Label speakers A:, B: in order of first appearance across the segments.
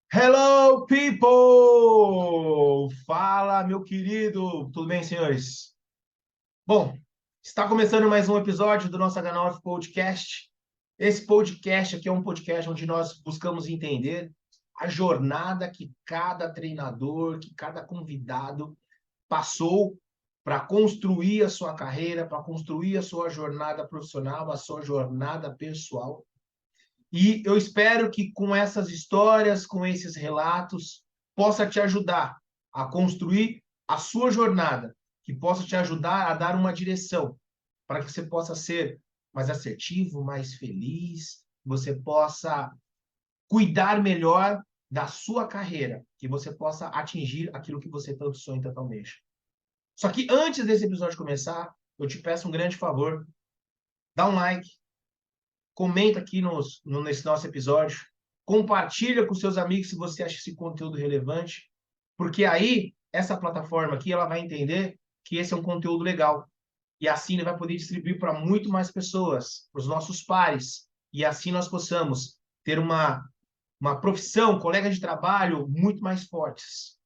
A: Hello, people! Fala, meu querido! Tudo bem, senhores? Bom, está começando mais um episódio do nosso H9 Podcast. Esse podcast aqui é um podcast onde nós buscamos entender a jornada que cada treinador, que cada convidado passou para construir a sua carreira, para construir a sua jornada profissional, a sua jornada pessoal. E eu espero que com essas histórias, com esses relatos, possa te ajudar a construir a sua jornada, que possa te ajudar a dar uma direção, para que você possa ser mais assertivo, mais feliz, você possa cuidar melhor da sua carreira, que você possa atingir aquilo que você tanto sonha e tanto almeja. Só que antes desse episódio começar, eu te peço um grande favor, dá um like, comenta aqui nesse nosso episódio, compartilha com seus amigos se você acha esse conteúdo relevante, porque aí essa plataforma aqui ela vai entender que esse é um conteúdo legal e assim ele vai poder distribuir para muito mais pessoas, para os nossos pares, e assim nós possamos ter uma profissão, colega de trabalho muito mais fortes.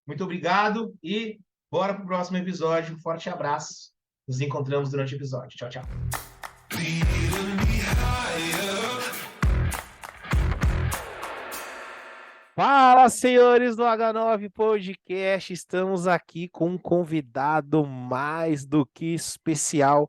A: Muito obrigado e bora para o próximo episódio. Um forte abraço. Nos encontramos durante o episódio. Tchau, tchau.
B: Fala, senhores do H9 Podcast, estamos aqui com um convidado mais do que especial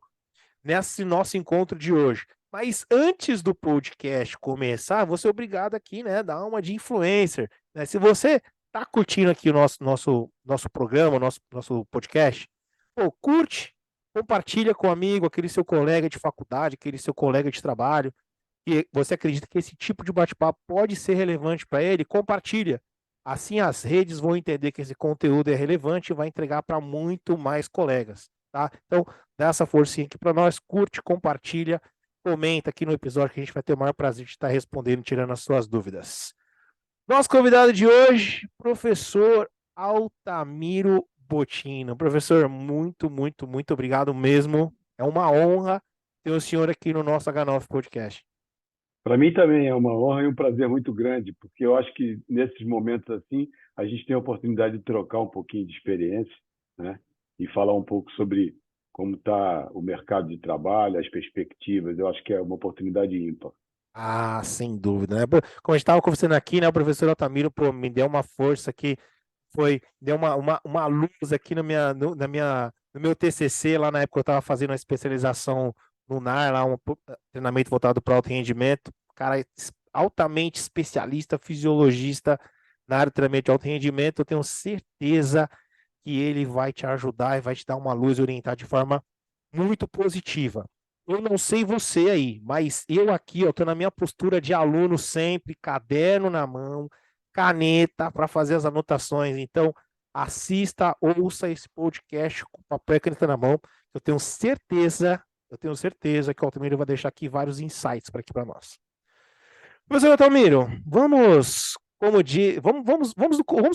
B: nesse nosso encontro de hoje. Mas antes do podcast começar, vou ser obrigado aqui, né, dar uma de influencer, né? Se você tá curtindo aqui o nosso programa, nosso podcast, pô, curte, compartilha com um amigo, aquele seu colega de faculdade, aquele seu colega de trabalho, e você acredita que esse tipo de bate-papo pode ser relevante para ele, compartilha. Assim as redes vão entender que esse conteúdo é relevante e vai entregar para muito mais colegas, tá? Então, dá essa forcinha aqui para nós, curte, compartilha, comenta aqui no episódio que a gente vai ter o maior prazer de estar respondendo e tirando as suas dúvidas. Nosso convidado de hoje, professor Altamiro Bottino. Professor, muito obrigado mesmo. É uma honra ter o senhor aqui no nosso H9 Podcast.
C: Para mim também é uma honra e um prazer muito grande, porque eu acho que nesses momentos assim a gente tem a oportunidade de trocar um pouquinho de experiência, né? E falar um pouco sobre como está o mercado de trabalho, as perspectivas. Eu acho que é uma oportunidade ímpar.
B: Ah, sem dúvida, né? Pô, como a gente estava conversando aqui, né? O professor Altamiro, pô, me deu uma força aqui, deu uma luz aqui no meu TCC, lá na época eu estava fazendo uma especialização no NAR, lá treinamento voltado para alto rendimento. Cara, altamente especialista, fisiologista na área de treinamento de alto rendimento. Eu tenho certeza que ele vai te ajudar e vai te dar uma luz e orientar de forma muito positiva. Eu não sei você aí, mas eu aqui, eu tô na minha postura de aluno sempre, caderno na mão, caneta para fazer as anotações. Então, assista, ouça esse podcast com papel e caneta na mão. Eu tenho certeza que o Altamiro vai deixar aqui vários insights para aqui para nós. Professor Altamiro, vamos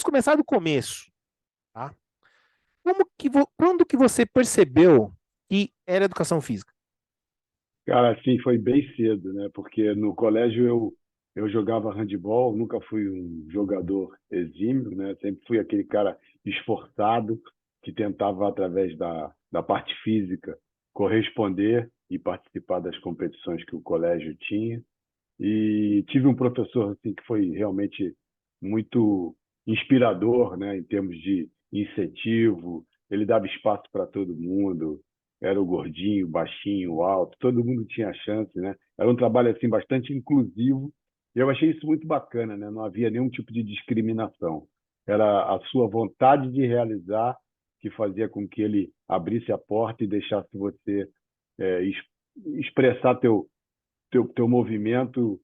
B: começar do começo, tá? Quando que você percebeu que era educação física?
C: Cara, assim, foi bem cedo, né? Porque no colégio eu jogava handebol, nunca fui um jogador exímio, né? Sempre fui aquele cara esforçado que tentava, através da parte física, corresponder e participar das competições que o colégio tinha. E tive um professor assim que foi realmente muito inspirador, né, em termos de incentivo. Ele dava espaço para todo mundo. Era o gordinho, o baixinho, o alto, todo mundo tinha chance, né? Era um trabalho assim bastante inclusivo. E eu achei isso muito bacana, né? Não havia nenhum tipo de discriminação. Era a sua vontade de realizar que fazia com que ele abrisse a porta e deixasse você é, expressar teu movimento,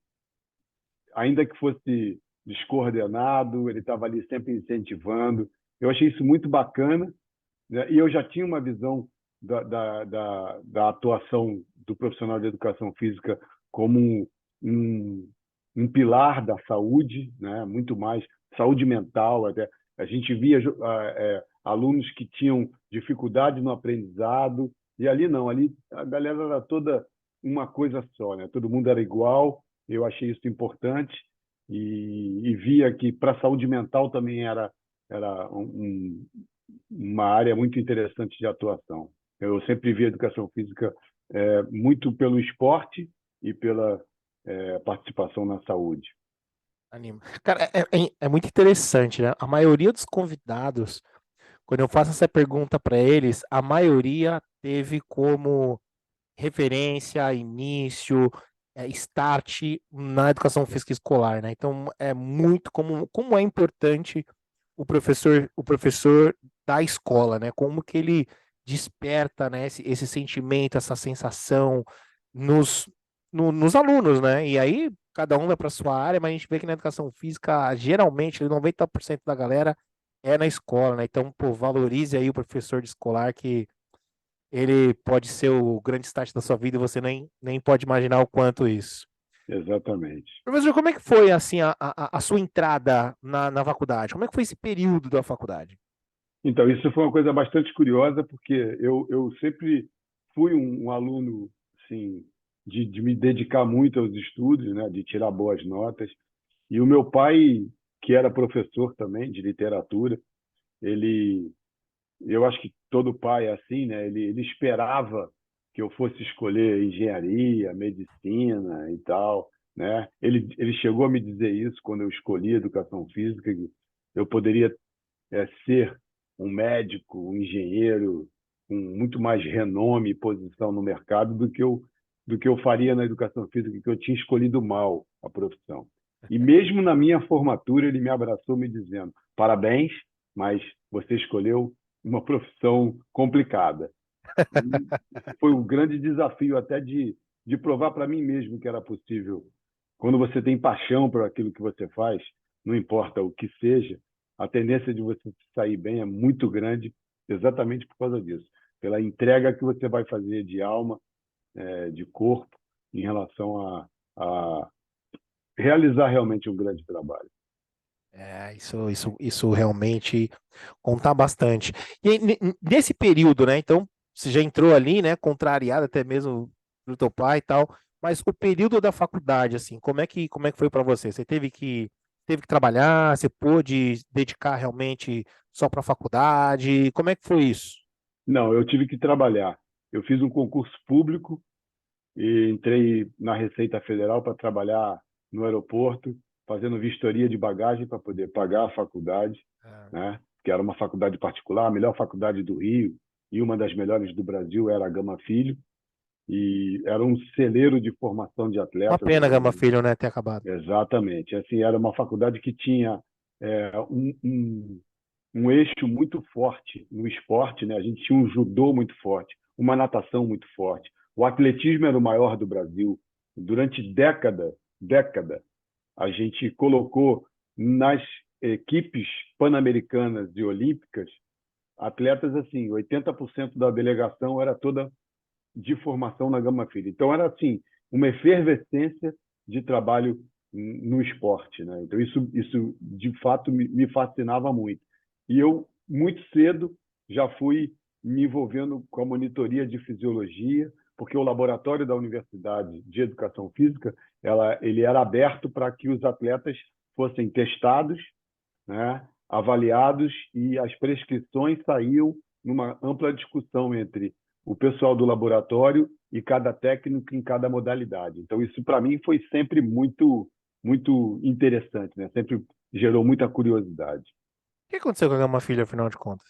C: ainda que fosse descoordenado, ele estava ali sempre incentivando. Eu achei isso muito bacana, né? E eu já tinha uma visão da atuação do profissional de educação física como um, um pilar da saúde, né? Muito mais saúde mental. Até. A gente via alunos que tinham dificuldade no aprendizado, e ali não, ali a galera era toda uma coisa só, né? Todo mundo era igual. Eu achei isso importante e via que para a saúde mental também era uma área muito interessante de atuação. Eu sempre vi a educação física muito pelo esporte e pela participação na saúde.
B: Anima. Cara, é muito interessante, né? A maioria dos convidados, quando eu faço essa pergunta para eles, a maioria teve como referência, início, start na educação física escolar, né? Então é muito como é importante o professor da escola, né? Como que ele desperta, né, esse sentimento, essa sensação nos, nos alunos, né? E aí cada um vai para sua área, mas a gente vê que na educação física, geralmente, 90% da galera é na escola, né? Então, pô, valorize aí o professor de escolar que ele pode ser o grande start da sua vida e você nem pode imaginar o quanto isso.
C: Exatamente.
B: Professor, como é que foi assim a sua entrada na faculdade? Como é que foi esse período da faculdade?
C: Então, isso foi uma coisa bastante curiosa, porque eu sempre fui um aluno assim, de me dedicar muito aos estudos, né, de tirar boas notas. E o meu pai, que era professor também de literatura, ele, eu acho que todo pai é assim, né, ele esperava que eu fosse escolher engenharia, medicina e tal, né? Ele chegou a me dizer isso quando eu escolhi educação física, que eu poderia ser um médico, um engenheiro com muito mais renome e posição no mercado do que eu faria na educação física, que eu tinha escolhido mal a profissão. E mesmo na minha formatura, ele me abraçou me dizendo: parabéns, mas você escolheu uma profissão complicada. E foi um grande desafio até de provar para mim mesmo que era possível. Quando você tem paixão por aquilo que você faz, não importa o que seja, a tendência de você sair bem é muito grande, exatamente por causa disso, pela entrega que você vai fazer de alma, de corpo, em relação a realizar realmente um grande trabalho.
B: Isso realmente conta bastante. E aí, nesse período, né? Então, você já entrou ali, né? Contrariado até mesmo do teu pai e tal. Mas o período da faculdade, assim, como é que foi para você? Você teve que trabalhar? Você pôde dedicar realmente só para a faculdade? Como é que foi isso?
C: Não, eu tive que trabalhar. Eu fiz um concurso público e entrei na Receita Federal para trabalhar no aeroporto, fazendo vistoria de bagagem para poder pagar a faculdade,
B: Ah,
C: né? Que era uma faculdade particular, a melhor faculdade do Rio e uma das melhores do Brasil era a Gama Filho, e era um celeiro de formação de
B: uma
C: atletas.
B: pena, Gama Filho, né, ter acabado.
C: Exatamente. Assim, era uma faculdade que tinha um eixo muito forte no esporte, né? A gente tinha um judô muito forte, uma natação muito forte. O atletismo era o maior do Brasil. Durante década, a gente colocou nas equipes pan-americanas e olímpicas atletas assim, 80% da delegação era toda de formação na Gama Filho. Então era assim, uma efervescência de trabalho no esporte, né? Então isso de fato me fascinava muito. E eu muito cedo já fui me envolvendo com a monitoria de fisiologia, porque o laboratório da Universidade de Educação Física, ele era aberto para que os atletas fossem testados, né, avaliados, e as prescrições saíam numa ampla discussão entre o pessoal do laboratório e cada técnico em cada modalidade. Então, isso para mim foi sempre muito, muito interessante, né? Sempre gerou muita curiosidade.
B: O que aconteceu com a Gama Filho, afinal de contas?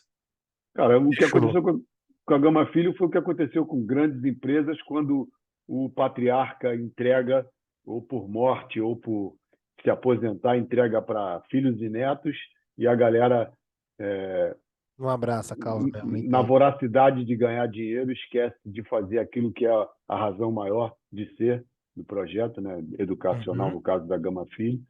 C: Cara, o que
B: Fechou.
C: aconteceu com a Gama Filho foi o que aconteceu com grandes empresas quando o patriarca entrega, ou por morte, ou por se aposentar, entrega para filhos e netos, e a galera,
B: Um abraço a causa mesmo, não
C: na
B: entendo.
C: voracidade de ganhar dinheiro, esquece de fazer aquilo que é a razão maior de ser do projeto, né, educacional,
B: Uhum.
C: no caso da Gama Filho.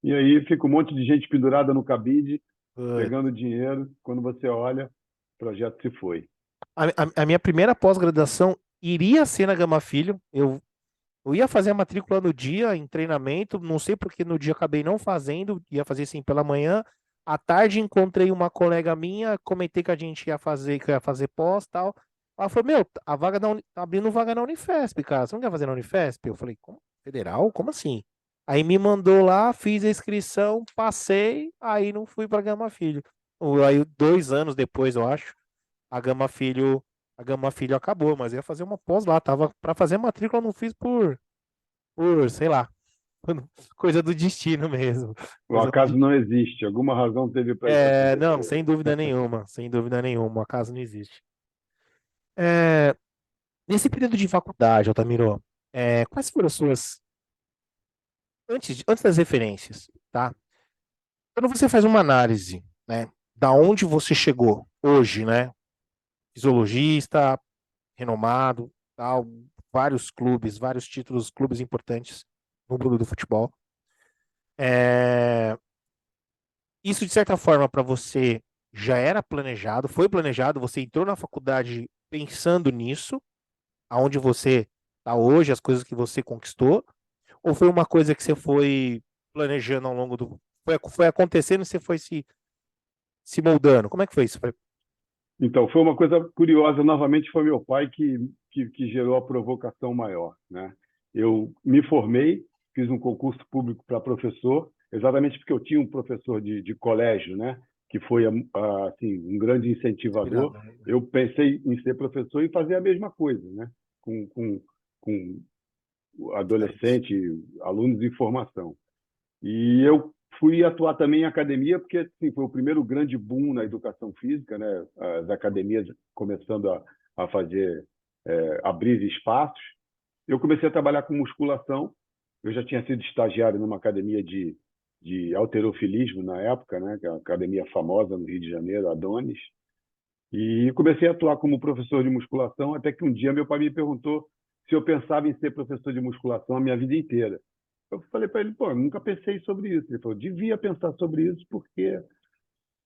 C: E aí fica um monte de gente pendurada no cabide,
B: Foi.
C: pegando dinheiro. Quando você olha, o projeto se foi.
B: A minha primeira pós-graduação iria ser na Gama Filho. Eu ia fazer a matrícula no dia, em treinamento. Não sei porque no dia acabei não fazendo. Ia fazer sim pela manhã. À tarde encontrei uma colega minha, comentei que a gente ia fazer, que eu ia fazer pós e tal. Ela falou: Meu, a vaga tá abrindo vaga na Unifesp, cara. Você não quer fazer na Unifesp? Eu falei: Como? Federal? Como assim? Aí me mandou lá, fiz a inscrição, passei, aí não fui para Gama Filho. Aí 2 anos depois, eu acho, a Gama Filho, a Gama Filho acabou, mas eu ia fazer uma pós lá, tava para fazer matrícula, eu não fiz sei lá, coisa do destino mesmo.
C: O
B: Coisa do
C: acaso não existe, alguma razão teve para isso
B: Não,
C: acontecer.
B: sem dúvida nenhuma, sem dúvida nenhuma, o acaso não existe. É, nesse período de faculdade, Altamiro, quais foram as suas, antes das referências, tá? Quando você faz uma análise, né, da onde você chegou hoje, né, fisiologista, renomado, tal, vários clubes, vários títulos, clubes importantes no mundo do futebol, é, isso de certa forma para você já era planejado, foi planejado, você entrou na faculdade pensando nisso, aonde você está hoje, as coisas que você conquistou, ou foi uma coisa que você foi planejando ao longo do. Foi acontecendo e você foi se moldando? Como é que foi isso?
C: Então, foi uma coisa curiosa. Novamente, foi meu pai que gerou a provocação maior, né? Eu me formei, fiz um concurso público para professor, exatamente porque eu tinha um professor de colégio, né? Que foi assim, um grande incentivador.
B: Inspirador, né?
C: Eu pensei em ser professor e fazer a mesma coisa, né? Com
B: Garotos.
C: adolescente, alunos em formação. E eu fui atuar também em academia, porque assim, foi o primeiro grande boom na educação física, né? As academias começando a fazer, abrir espaços. Eu comecei a trabalhar com musculação. Eu já tinha sido estagiário numa academia de halterofilismo na época, né? Que é uma academia famosa no Rio de Janeiro, Adonis. E comecei a atuar como professor de musculação, até que um dia meu pai me perguntou se eu pensava em ser professor de musculação a minha vida inteira. Eu falei para ele, pô, eu nunca pensei sobre isso. Ele falou, devia pensar sobre isso, porque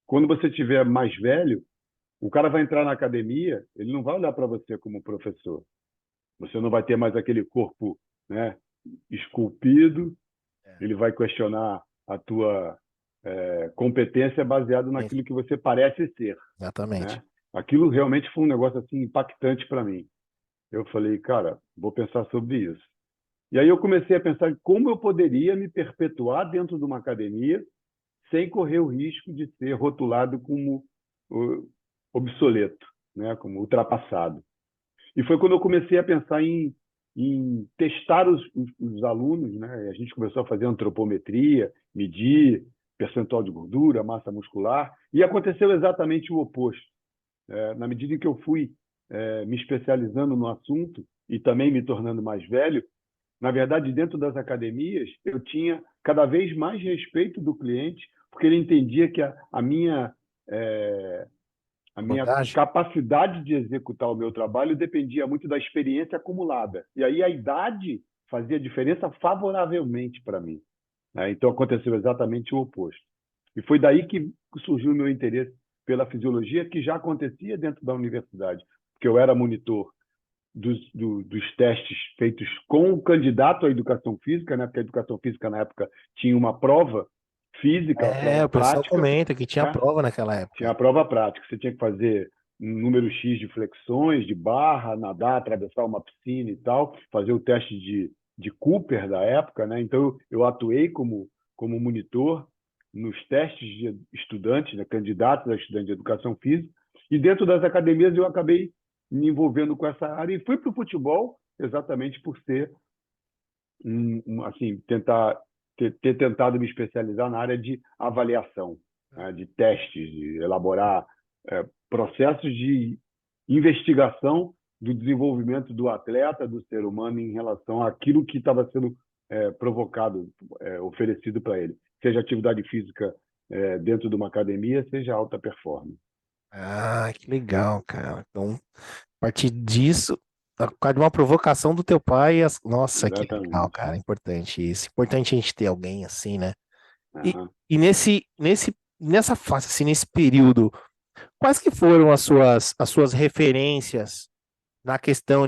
C: quando você tiver mais velho, o cara vai entrar na academia, ele não vai olhar para você como professor. Você não vai ter mais aquele corpo, né, esculpido,
B: É,
C: ele vai questionar a tua competência baseado
B: é,
C: naquilo que você parece ser,
B: exatamente.
C: né? Aquilo realmente foi um negócio assim impactante para mim. Eu falei, cara, vou pensar sobre isso. E aí eu comecei a pensar como eu poderia me perpetuar dentro de uma academia sem correr o risco de ser rotulado como obsoleto, né, como ultrapassado. E foi quando eu comecei a pensar em testar os alunos, né? A gente começou a fazer antropometria, medir percentual de gordura, massa muscular, e aconteceu exatamente o oposto. Na medida em que eu fui me especializando no assunto e também me tornando mais velho, na verdade, dentro das academias, eu tinha cada vez mais respeito do cliente, porque ele entendia que eh, a minha
B: Abordagem?
C: capacidade de executar o meu trabalho dependia muito da experiência acumulada. E aí a idade fazia diferença favoravelmente para mim, né? Então aconteceu exatamente o oposto. E foi daí que surgiu o meu interesse pela fisiologia, que já acontecia dentro da universidade, porque eu era monitor dos testes feitos com o candidato à educação física, né? Porque a educação física na época tinha uma prova física, a prova
B: O pessoal
C: prática,
B: comenta que tinha
C: né?
B: prova naquela
C: Tinha
B: época.
C: a prova prática, você tinha que fazer um número X de flexões, de barra, nadar, atravessar uma piscina e tal, fazer o teste de Cooper da época, né? Então eu atuei como monitor nos testes de estudantes, né? Candidatos a estudantes de educação física, e dentro das academias eu acabei me envolvendo com essa área e fui para o futebol exatamente por ser assim, ter tentado me especializar na área de avaliação, né, de testes, de elaborar processos de investigação do desenvolvimento do atleta, do ser humano em relação àquilo que estava sendo provocado, oferecido para ele, seja atividade física dentro de uma academia, seja alta performance.
B: Ah, que legal, cara. Então, a partir disso, por causa de uma provocação do teu pai, nossa, que legal,
C: Exatamente.
B: cara. Importante isso. Importante a gente ter alguém assim, né? E,
C: Aham.
B: e nessa fase, assim, nesse período, quais que foram as suas referências na questão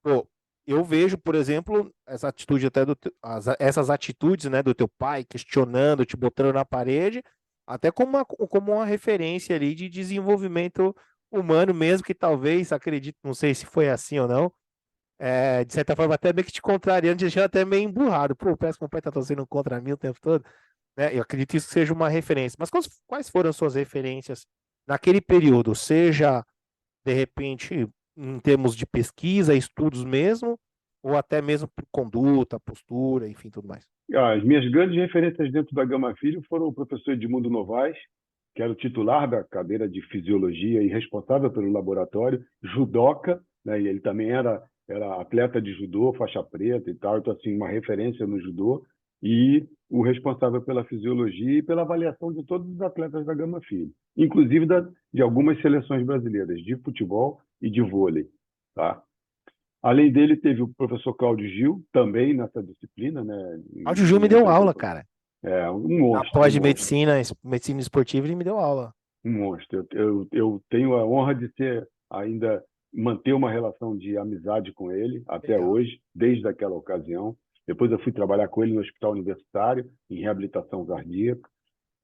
B: pô, eu vejo, por exemplo, essa atitude até essas atitudes, né, do teu pai, questionando, te botando na parede, até como uma referência ali de desenvolvimento humano mesmo, que talvez, acredito, não sei se foi assim ou não, de certa forma, até meio que te contrariando, te deixando até meio emburrado. Pô, parece que o pai tá torcendo contra mim o tempo todo. Né? Eu acredito que isso seja uma referência. Mas quais foram as suas referências naquele período? Seja, de repente, em termos de pesquisa, estudos mesmo, ou até mesmo por conduta, postura, enfim, tudo mais.
C: As minhas grandes referências dentro da Gama Filho foram o professor Edmundo Novaes, que era o titular da cadeira de fisiologia e responsável pelo laboratório, judoca, né? E ele também era atleta de judô, faixa preta e tal, então assim, uma referência no judô, e o responsável pela fisiologia e pela avaliação de todos os atletas da Gama Filho, inclusive de algumas seleções brasileiras de futebol e de vôlei, tá? Além dele, teve o professor Cláudio Gil, também nessa disciplina, né?
B: Áudio Gil me deu aula, cara.
C: Um
B: Na
C: monstro,
B: pós
C: um
B: de
C: monstro.
B: medicina esportiva, ele me deu aula.
C: Um monstro. Eu tenho a honra de ainda manter uma relação de amizade com ele até
B: Legal.
C: hoje, desde aquela ocasião. Depois eu fui trabalhar com ele no hospital universitário, em reabilitação cardíaca,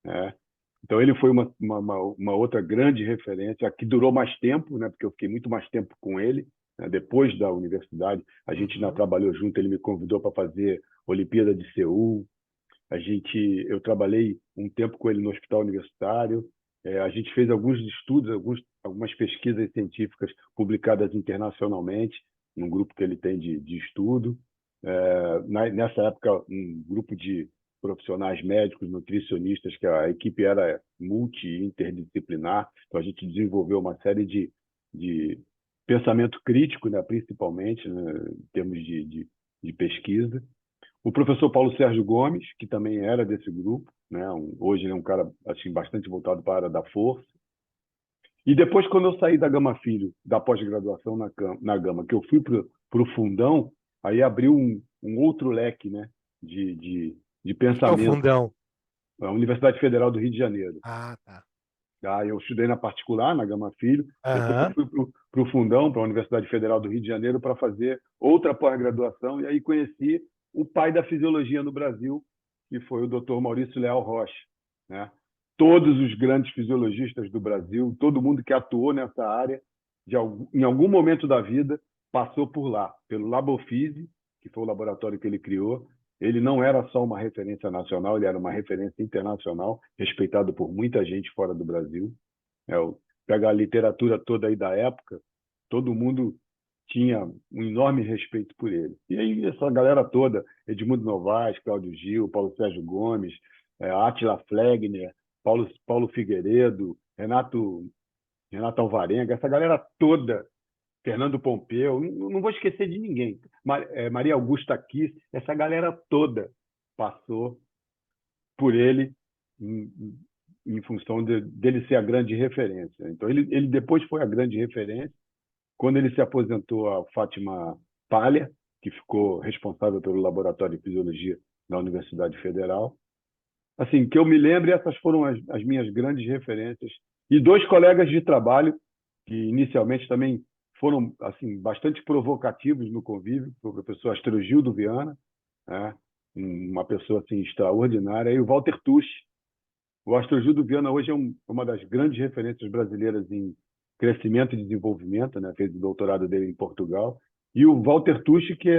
C: né? Então ele foi uma outra grande referência, que durou mais tempo, né? Porque eu fiquei muito mais tempo com ele, né? Depois da universidade. A gente ainda
B: Uhum.
C: trabalhou junto, ele me convidou para fazer Olimpíada de Seul. Eu trabalhei um tempo com ele no hospital universitário. A gente fez alguns estudos, algumas pesquisas científicas publicadas internacionalmente, num grupo que ele tem de estudo. Nessa época, um grupo de profissionais médicos, nutricionistas, que a equipe era multi-interdisciplinar, então a gente desenvolveu uma série de pensamento crítico, né, principalmente, né, em termos de pesquisa. O professor Paulo Sérgio Gomes, que também era desse grupo, né? Hoje ele é um cara assim, bastante voltado para a área da força. E depois, quando eu saí da Gama Filho, da pós-graduação na Gama, que eu fui para o Fundão, aí abriu um outro leque, né? de
B: O que é o
C: pensamento.
B: fundão?
C: A Universidade Federal do Rio de Janeiro.
B: Ah, tá.
C: Eu estudei na particular, na Gama Filho, depois eu
B: Aham.
C: fui para o Fundão, para a Universidade Federal do Rio de Janeiro, para fazer outra pós-graduação, e aí conheci o pai da fisiologia no Brasil, que foi o Dr. Maurício Leal Rocha, né? Todos os grandes fisiologistas do Brasil, todo mundo que atuou nessa área, em algum momento da vida, passou por lá, pelo Labofise, que foi o laboratório que ele criou. Ele não era só uma referência nacional, ele era uma referência internacional, respeitado por muita gente fora do Brasil. Pega a literatura toda aí da época, todo mundo tinha um enorme respeito por ele. E aí essa galera toda, Edmundo Novaes, Cláudio Gil, Paulo Sérgio Gomes, Átila Flegner, Paulo Figueiredo, Renato Alvarenga, essa galera toda, Fernando Pompeu, não vou esquecer de ninguém. Maria Augusta Kiss, essa galera toda passou por ele em, em função dele ser a grande referência. Então, ele depois foi a grande referência. Quando ele se aposentou, a Fátima Palha, que ficou responsável pelo Laboratório de Fisiologia da Universidade Federal. Assim, que eu me lembre, essas foram as minhas grandes referências. E dois colegas de trabalho, que inicialmente também foram assim bastante provocativos no convívio, o professor Astrogildo Viana, né? Uma pessoa assim extraordinária, e o Walter Tucci. O Astrogildo Viana hoje é uma das grandes referências brasileiras em crescimento e desenvolvimento, né? Fez o doutorado dele em Portugal. E o Walter Tucci, que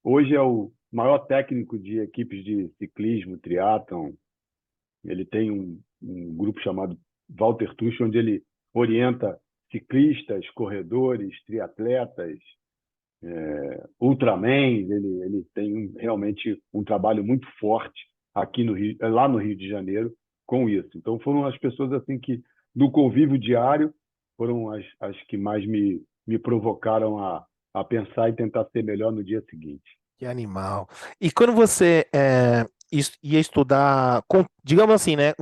C: hoje é o maior técnico de equipes de ciclismo, triatlon. Ele tem um grupo chamado Walter Tucci, onde ele orienta ciclistas, corredores, triatletas, Ultramens. Ele tem realmente um trabalho muito forte aqui lá no Rio de Janeiro com isso. Então foram as pessoas assim que no convívio diário foram as que mais me provocaram a pensar e tentar ser melhor no dia seguinte.
B: Que animal. E quando você ia estudar, digamos assim, né?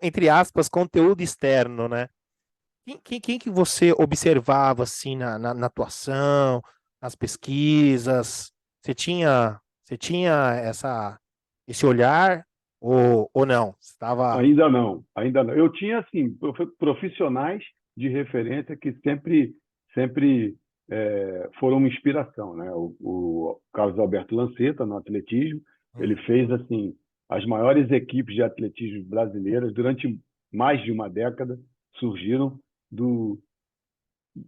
B: Entre aspas, conteúdo externo, né? Quem que você observava assim na atuação, nas pesquisas? Você tinha esse olhar ou não? Você estava.
C: Ainda não, ainda não. Eu tinha assim profissionais de referência que sempre foram uma inspiração, né? O Carlos Alberto Lanceta no atletismo, ele fez assim as maiores equipes de atletismo brasileiras durante mais de uma década, surgiram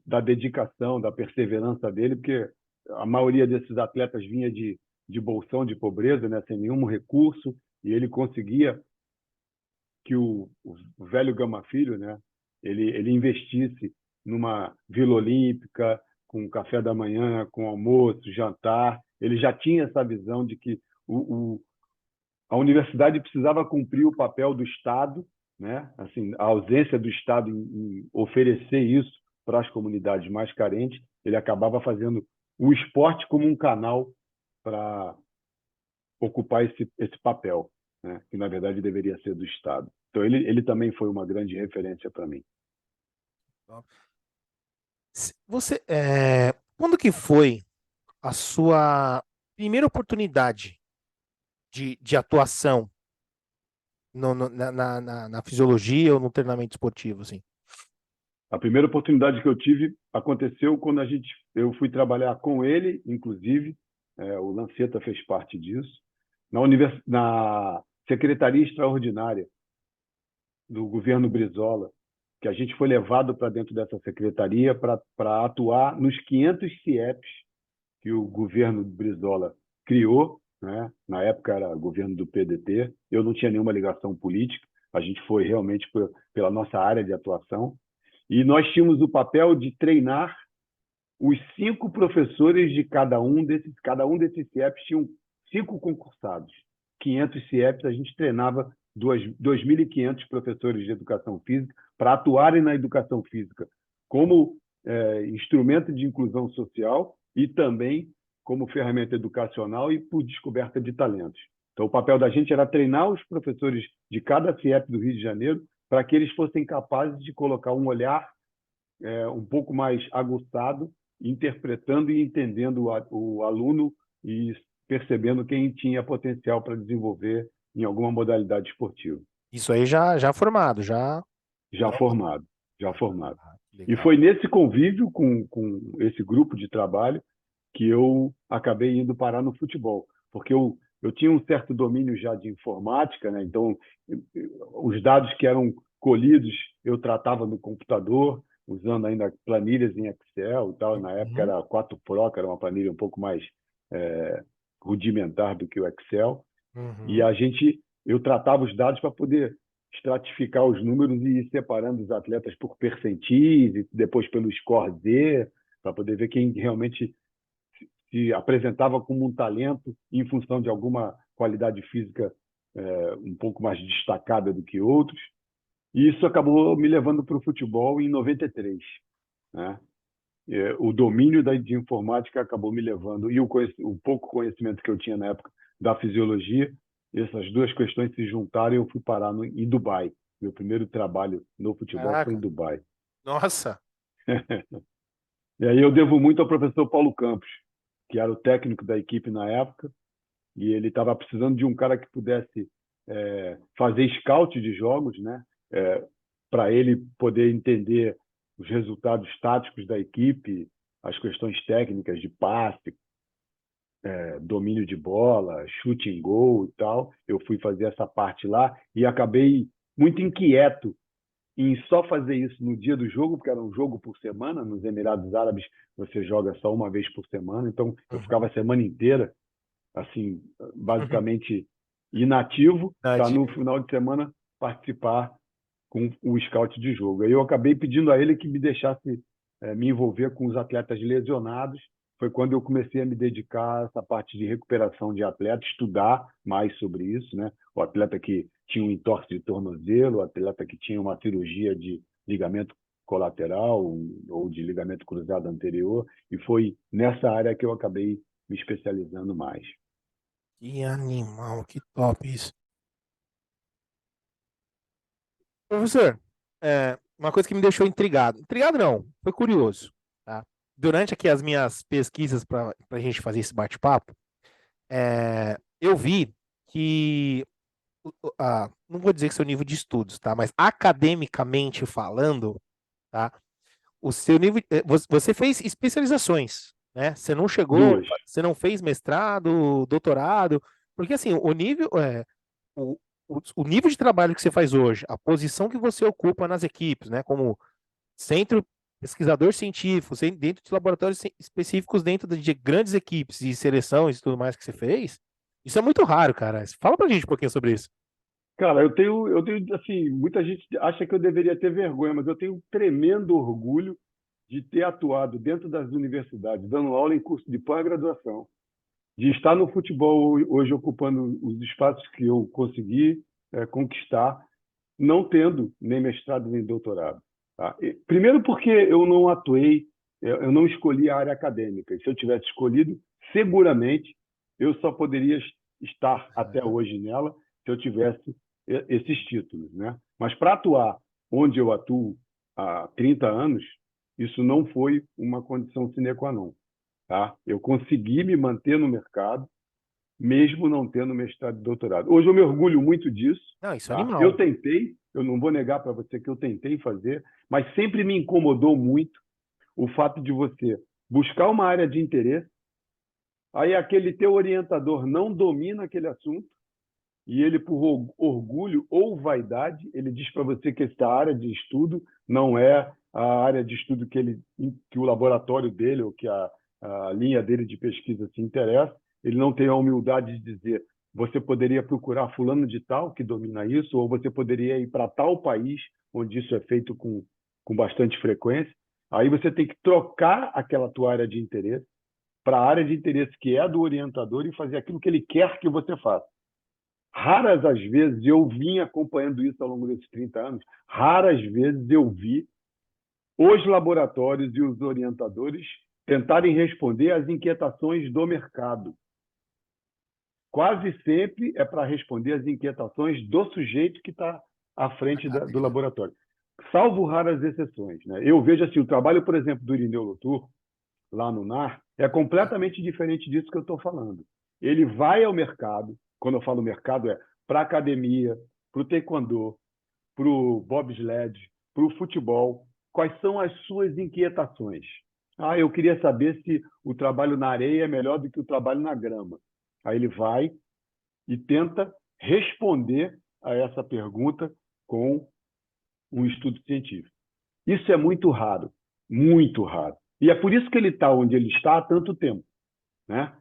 C: da dedicação, da perseverança dele, porque a maioria desses atletas vinha de bolsão de pobreza, né, sem nenhum recurso, e ele conseguia que o velho Gama Filho, né, ele investisse numa Vila Olímpica, com café da manhã, com almoço, jantar. Ele já tinha essa visão de que a universidade precisava cumprir o papel do Estado, né? Assim, a ausência do Estado em oferecer isso para as comunidades mais carentes. Ele acabava fazendo o esporte como um canal para ocupar esse papel, né? Que na verdade deveria ser do Estado. Então ele também foi uma grande referência para mim.
B: Você, quando que foi a sua primeira oportunidade de atuação na fisiologia ou no treinamento esportivo, assim?
C: A primeira oportunidade que eu tive aconteceu quando eu fui trabalhar com ele, inclusive, o Lanceta fez parte disso, na Secretaria Extraordinária do governo Brizola, que a gente foi levado para dentro dessa secretaria para atuar nos 500 CIEPs que o governo Brizola criou, né? Na época era governo do PDT, eu não tinha nenhuma ligação política, a gente foi realmente pela nossa área de atuação, e nós tínhamos o papel de treinar os 5 professores de cada um desses CIEPs tinham 5 concursados. 500 CIEPs, a gente treinava 2.500 professores de educação física para atuarem na educação física como instrumento de inclusão social e também como ferramenta educacional e por descoberta de talentos. Então, o papel da gente era treinar os professores de cada CIEP do Rio de Janeiro para que eles fossem capazes de colocar um olhar um pouco mais aguçado, interpretando e entendendo o aluno e percebendo quem tinha potencial para desenvolver em alguma modalidade esportiva.
B: Isso aí já formado,
C: já formado. E
B: Legal.
C: foi nesse convívio com esse grupo de trabalho que eu acabei indo parar no futebol, porque eu tinha um certo domínio já de informática, né? Então os dados que eram colhidos eu tratava no computador, usando ainda planilhas em Excel e tal. Na época era 4 Pro, que era uma planilha um pouco mais rudimentar do que o Excel. E eu tratava os dados para poder estratificar os números e ir separando os atletas por percentis e depois pelo score Z, para poder ver quem realmente se apresentava como um talento em função de alguma qualidade física um pouco mais destacada do que outros. E isso acabou me levando para o futebol em 93, né? O domínio de informática acabou me levando, e o pouco conhecimento que eu tinha na época da fisiologia, essas duas questões se juntaram e eu fui parar em Dubai. Meu primeiro trabalho no futebol foi em Dubai.
B: Nossa!
C: E aí eu devo muito ao professor Paulo Campos, que era o técnico da equipe na época, e ele estava precisando de um cara que pudesse fazer scout de jogos, né? Para ele poder entender os resultados táticos da equipe, as questões técnicas de passe, domínio de bola, chute em gol e tal. Eu fui fazer essa parte lá e acabei muito inquieto em só fazer isso no dia do jogo, porque era um jogo por semana. Nos Emirados Árabes você joga só uma vez por semana, então eu ficava a semana inteira assim, basicamente inativo, para no final de semana participar com o scout de jogo. Aí eu acabei pedindo a ele que me deixasse me envolver com os atletas lesionados. Foi quando eu comecei a me dedicar a essa parte de recuperação de atleta, estudar mais sobre isso, né? O atleta que tinha um entorse de tornozelo, o atleta que tinha uma cirurgia de ligamento colateral ou de ligamento cruzado anterior, e foi nessa área que eu acabei me especializando mais.
B: Que animal, que top isso. Professor, uma coisa que me deixou intrigado. Intrigado não, foi curioso, tá? Durante aqui as minhas pesquisas para a gente fazer esse bate-papo, eu vi que, não vou dizer que seu nível de estudos, tá? Mas academicamente falando, tá? O seu nível, você fez especializações, né? Você não chegou,
C: Duas.
B: você não fez mestrado, doutorado, porque assim, o nível, o, o nível de trabalho que você faz hoje, a posição que você ocupa nas equipes, né? Como centro pesquisador científico, dentro de laboratórios específicos, dentro de grandes equipes e seleções e tudo mais que você fez, isso é muito raro, cara. Fala pra gente um pouquinho sobre isso.
C: Cara, eu tenho, assim, muita gente acha que eu deveria ter vergonha, mas eu tenho um tremendo orgulho de ter atuado dentro das universidades, dando aula em curso de pós-graduação, de estar no futebol hoje ocupando os espaços que eu consegui conquistar, não tendo nem mestrado nem doutorado. Tá? Primeiro porque eu não atuei, eu não escolhi a área acadêmica. E se eu tivesse escolhido, seguramente eu só poderia estar até hoje nela se eu tivesse esses títulos, né? Mas para atuar onde eu atuo há 30 anos, isso não foi uma condição sine qua non. Tá? Eu consegui me manter no mercado, mesmo não tendo mestrado e doutorado. Hoje eu me orgulho muito disso.
B: Não, isso é
C: Tá?
B: animal.
C: Eu tentei, eu não vou negar para você que eu tentei fazer, mas sempre me incomodou muito o fato de você buscar uma área de interesse, aí aquele teu orientador não domina aquele assunto, e ele, por orgulho ou vaidade, ele diz para você que essa área de estudo não é a área de estudo que o laboratório dele ou que a linha dele de pesquisa se interessa. Ele não tem a humildade de dizer: você poderia procurar fulano de tal que domina isso, ou você poderia ir para tal país onde isso é feito com bastante frequência. Aí você tem que trocar aquela tua área de interesse para a área de interesse que é a do orientador e fazer aquilo que ele quer que você faça. Raras as vezes eu vim acompanhando isso ao longo desses 30 anos, raras vezes eu vi os laboratórios e os orientadores tentarem responder às inquietações do mercado. Quase sempre é para responder às inquietações do sujeito que está à frente do laboratório, salvo raras exceções, né? Eu vejo assim, o trabalho, por exemplo, do Irineu Lotur, lá no NAR, é completamente diferente disso que eu estou falando. Ele vai ao mercado, quando eu falo mercado, é para a academia, para o taekwondo, para o bobsled, para o futebol. Quais são as suas inquietações? Ah, eu queria saber se o trabalho na areia é melhor do que o trabalho na grama. Aí ele vai e tenta responder a essa pergunta com um estudo científico. Isso é muito raro, muito raro. E é por isso que ele está onde ele está há tanto tempo, né?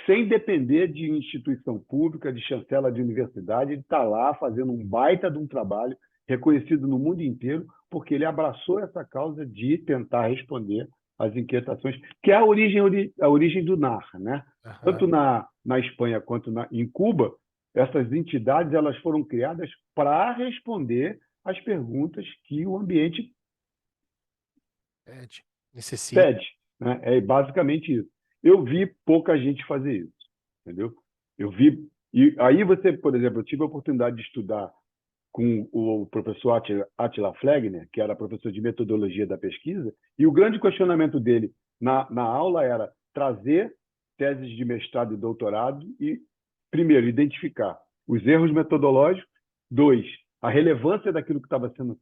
C: Sem depender de instituição pública, de chancela de universidade, ele está lá fazendo um baita de um trabalho reconhecido no mundo inteiro, porque ele abraçou essa causa de tentar responder às inquietações, que é a origem do NAR, né? Tanto na Espanha quanto em Cuba, essas entidades elas foram criadas para responder às perguntas que o ambiente
B: Necessita.
C: pede, né? É basicamente isso. Eu vi pouca gente fazer isso, entendeu? Eu vi. E aí você, por exemplo, eu tive a oportunidade de estudar com o professor Attila Flegner, que era professor de metodologia da pesquisa, e o grande questionamento dele na aula era trazer teses de mestrado e doutorado e, primeiro, identificar os erros metodológicos, dois, a relevância daquilo que estava sendo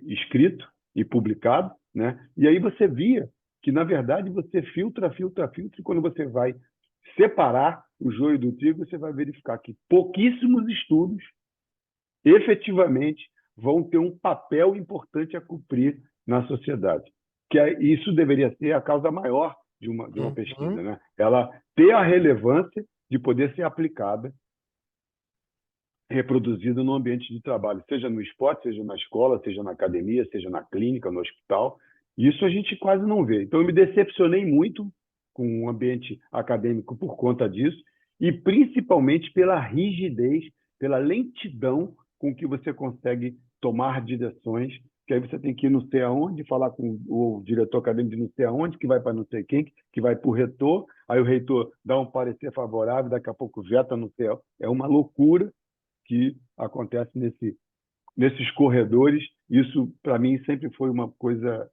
C: escrito e publicado, né? E aí você via que, na verdade, você filtra, e quando você vai separar o joio do trigo, você vai verificar que pouquíssimos estudos efetivamente vão ter um papel importante a cumprir na sociedade. Isso deveria ser a causa maior de uma pesquisa, né? Ela ter a relevância de poder ser aplicada, reproduzida no ambiente de trabalho, seja no esporte, seja na escola, seja na academia, seja na clínica, no hospital. Isso a gente quase não vê. Então, eu me decepcionei muito com o ambiente acadêmico por conta disso, e principalmente pela rigidez, pela lentidão com que você consegue tomar direções, que aí você tem que ir não sei aonde, falar com o diretor acadêmico de não sei aonde, que vai para não sei quem, que vai para o reitor, aí o reitor dá um parecer favorável, daqui a pouco veta no céu. É uma loucura que acontece nesses corredores. Isso, para mim, sempre foi uma coisa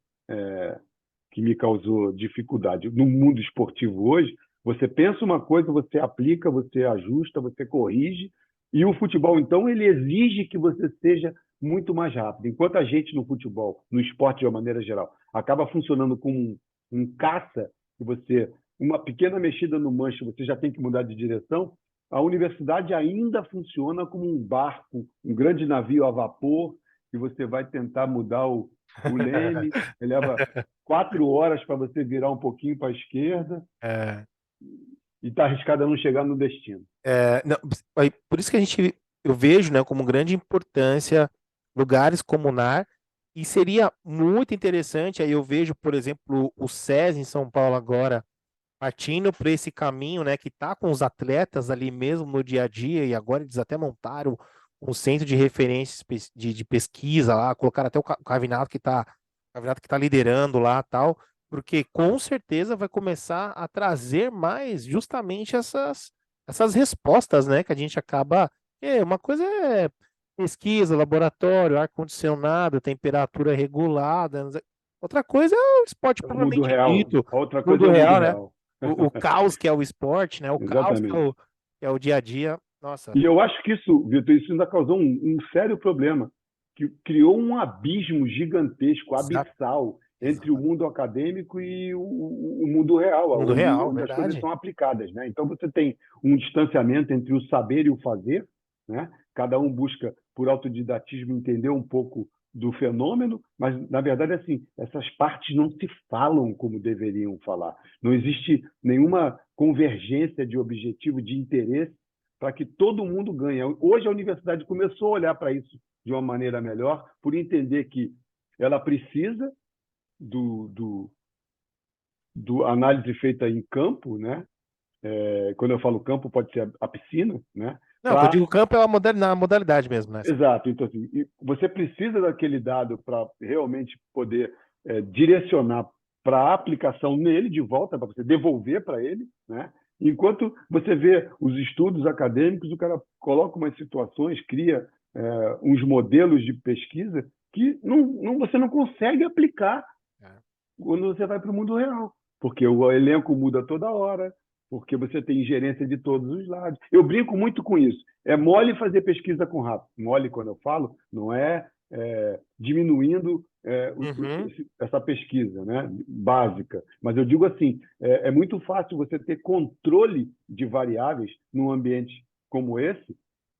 C: que me causou dificuldade. No mundo esportivo hoje, você pensa uma coisa, você aplica, você ajusta, você corrige, e o futebol, então, ele exige que você seja muito mais rápido. Enquanto a gente no futebol, no esporte de uma maneira geral, acaba funcionando como um caça, que você, uma pequena mexida no manche, você já tem que mudar de direção, a universidade ainda funciona como um barco, um grande navio a vapor, que você vai tentar mudar o Leme, ele leva 4 horas para você virar um pouquinho para a esquerda
B: É,
C: e está arriscado a não chegar no destino.
B: não, por isso que eu vejo, né, como grande importância lugares como o NAR, e seria muito interessante, aí eu vejo, por exemplo, o SESI em São Paulo agora, partindo para esse caminho, né, que tá com os atletas ali mesmo no dia a dia, e agora eles até montaram um centro de referência de pesquisa lá, colocaram até o Cavinato que tá liderando lá, tal, porque com certeza vai começar a trazer mais justamente essas respostas, né, que a gente acaba, uma coisa é pesquisa, laboratório, ar-condicionado, temperatura regulada, outra coisa é o esporte
C: É o mundo
B: propriamente
C: real.
B: dito,
C: A outra coisa
B: mundo
C: é o mundo
B: real, né?
C: real.
B: O caos que é o esporte, né? O caos
C: Exatamente.
B: que é o dia a dia. Nossa,
C: E eu acho que isso, Vitor, isso ainda causou um sério problema, que criou um abismo gigantesco,
B: exa-
C: abissal, entre o
B: exato.
C: mundo acadêmico e o mundo real,
B: Mundo real,
C: onde as coisas
B: verdade.
C: são aplicadas, né? Então você tem um distanciamento entre o saber e o fazer, né? Cada um busca, por autodidatismo, entender um pouco do fenômeno, mas, na verdade, assim, essas partes não se falam como deveriam falar. Não existe nenhuma convergência de objetivo, de interesse, para que todo mundo ganhe. Hoje a universidade começou a olhar para isso de uma maneira melhor, por entender que ela precisa do análise feita em campo, né? Quando eu falo campo, pode ser a piscina, né?
B: Não, que eu digo campo é na modalidade mesmo, né?
C: Exato. Então, assim, você precisa daquele dado para realmente poder direcionar para a aplicação nele de volta, para você devolver para ele, né? Enquanto você vê os estudos acadêmicos, o cara coloca umas situações, cria uns modelos de pesquisa que você não consegue aplicar
B: É.
C: quando você vai para o mundo real, porque o elenco muda toda hora, porque você tem ingerência de todos os lados. Eu brinco muito com isso. É mole fazer pesquisa com rato. Mole, quando eu falo, não é, diminuindo
B: Uhum.
C: essa pesquisa, né, básica. Mas eu digo assim, é muito fácil você ter controle de variáveis num ambiente como esse,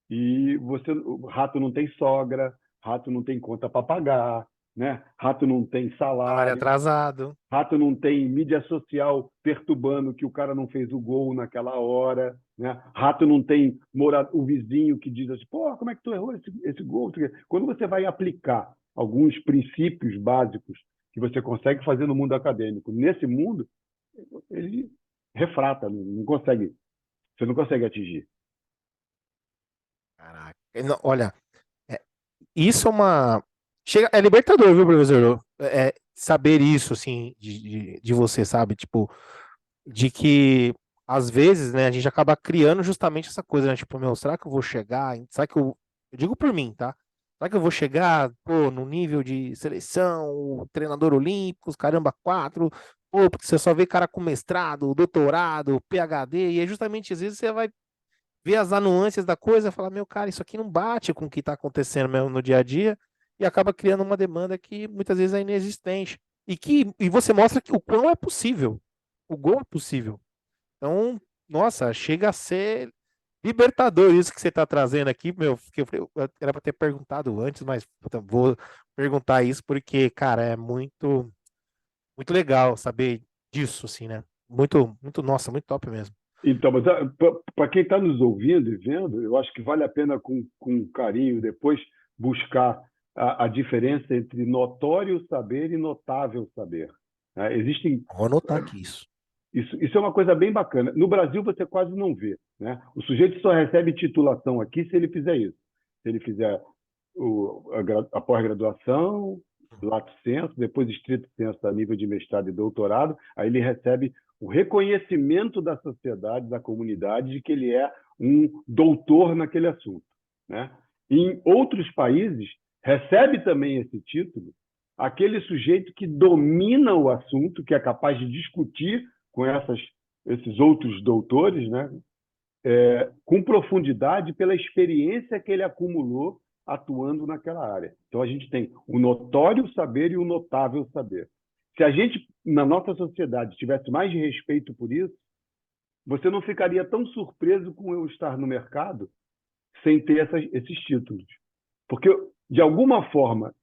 C: e o rato não tem sogra, rato não tem conta para pagar, né? Rato não tem
B: Salário
C: salário,
B: atrasado.
C: rato não tem mídia social perturbando que o cara não fez o gol naquela hora, né? Rato não tem o vizinho que diz assim, pô, como é que tu errou esse gol? Quando você vai aplicar alguns princípios básicos que você consegue fazer no mundo acadêmico, nesse mundo, ele refrata, não consegue, você não consegue atingir.
B: Caraca. Olha, é, isso é uma. É libertador, viu, professor? Saber isso, assim, de você, sabe? Tipo, de que às vezes, né, a gente acaba criando justamente essa coisa, né? Tipo, meu, será que eu vou chegar? Será que eu digo por mim, tá? Será que eu vou chegar, pô, no nível de seleção, treinador olímpico, os caramba, quatro, pô, porque você só vê cara com mestrado, doutorado, PhD, e é justamente às vezes você vai ver as nuances da coisa e falar, meu cara, isso aqui não bate com o que está acontecendo mesmo no dia a dia, e acaba criando uma demanda que muitas vezes é inexistente. E você mostra que o quão é possível. O gol é possível. Então, nossa, chega a ser libertador isso que você está trazendo aqui, meu. Era para ter perguntado antes, mas puta, vou perguntar isso porque, cara, é muito, muito legal saber disso, assim, né? Muito, muito, nossa, muito top mesmo.
C: Então, mas para quem está nos ouvindo e vendo, eu acho que vale a pena, com carinho, depois buscar a diferença entre notório saber e notável saber. Né?
B: Vou anotar aqui isso.
C: Isso é uma coisa bem bacana. No Brasil, você quase não vê. Né? O sujeito só recebe titulação aqui se ele fizer isso. Se ele fizer a pós-graduação, lato sensu, depois estrito sensu a nível de mestrado e doutorado, aí ele recebe o reconhecimento da sociedade, da comunidade, de que ele é um doutor naquele assunto. Né? Em outros países, recebe também esse título aquele sujeito que domina o assunto, que é capaz de discutir com esses outros doutores, né? Com profundidade pela experiência que ele acumulou atuando naquela área. Então, a gente tem o notório saber e o notável saber. Se a gente, na nossa sociedade, tivesse mais de respeito por isso, você não ficaria tão surpreso com eu estar no mercado sem ter esses títulos. Porque, de alguma forma,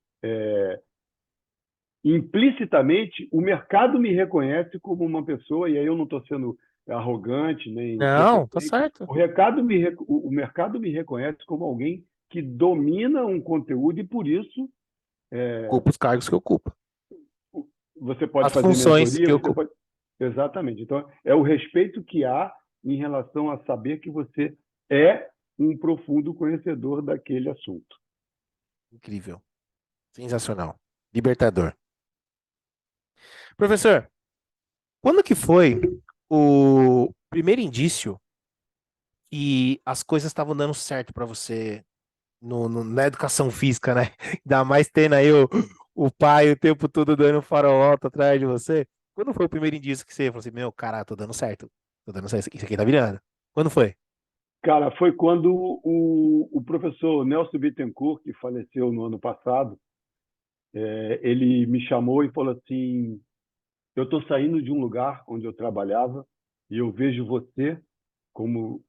C: implicitamente, o mercado me reconhece como uma pessoa, e aí eu não estou sendo arrogante nem
B: Não, tá
C: prepotente,
B: certo.
C: o mercado me reconhece como alguém que domina um conteúdo e, por isso,
B: Ocupa os cargos que ocupa.
C: você pode
B: As
C: fazer
B: funções
C: mentoria,
B: que
C: você
B: ocupa.
C: pode... Exatamente. Então, é o respeito que há em relação a saber que você é um profundo conhecedor daquele assunto.
B: Incrível. Sensacional. Libertador. Professor, quando que foi o primeiro indício que as coisas estavam dando certo para você na educação física, né? Ainda mais tendo aí o pai o tempo todo dando farolota atrás de você. Quando foi o primeiro indício que você falou assim, meu, cara, tô dando certo. Tô dando certo. Isso aqui tá virando. Quando foi?
C: Cara, foi quando o professor Nelson Bittencourt, que faleceu no ano passado, ele me chamou e falou assim: eu estou saindo de um lugar onde eu trabalhava e eu vejo você como,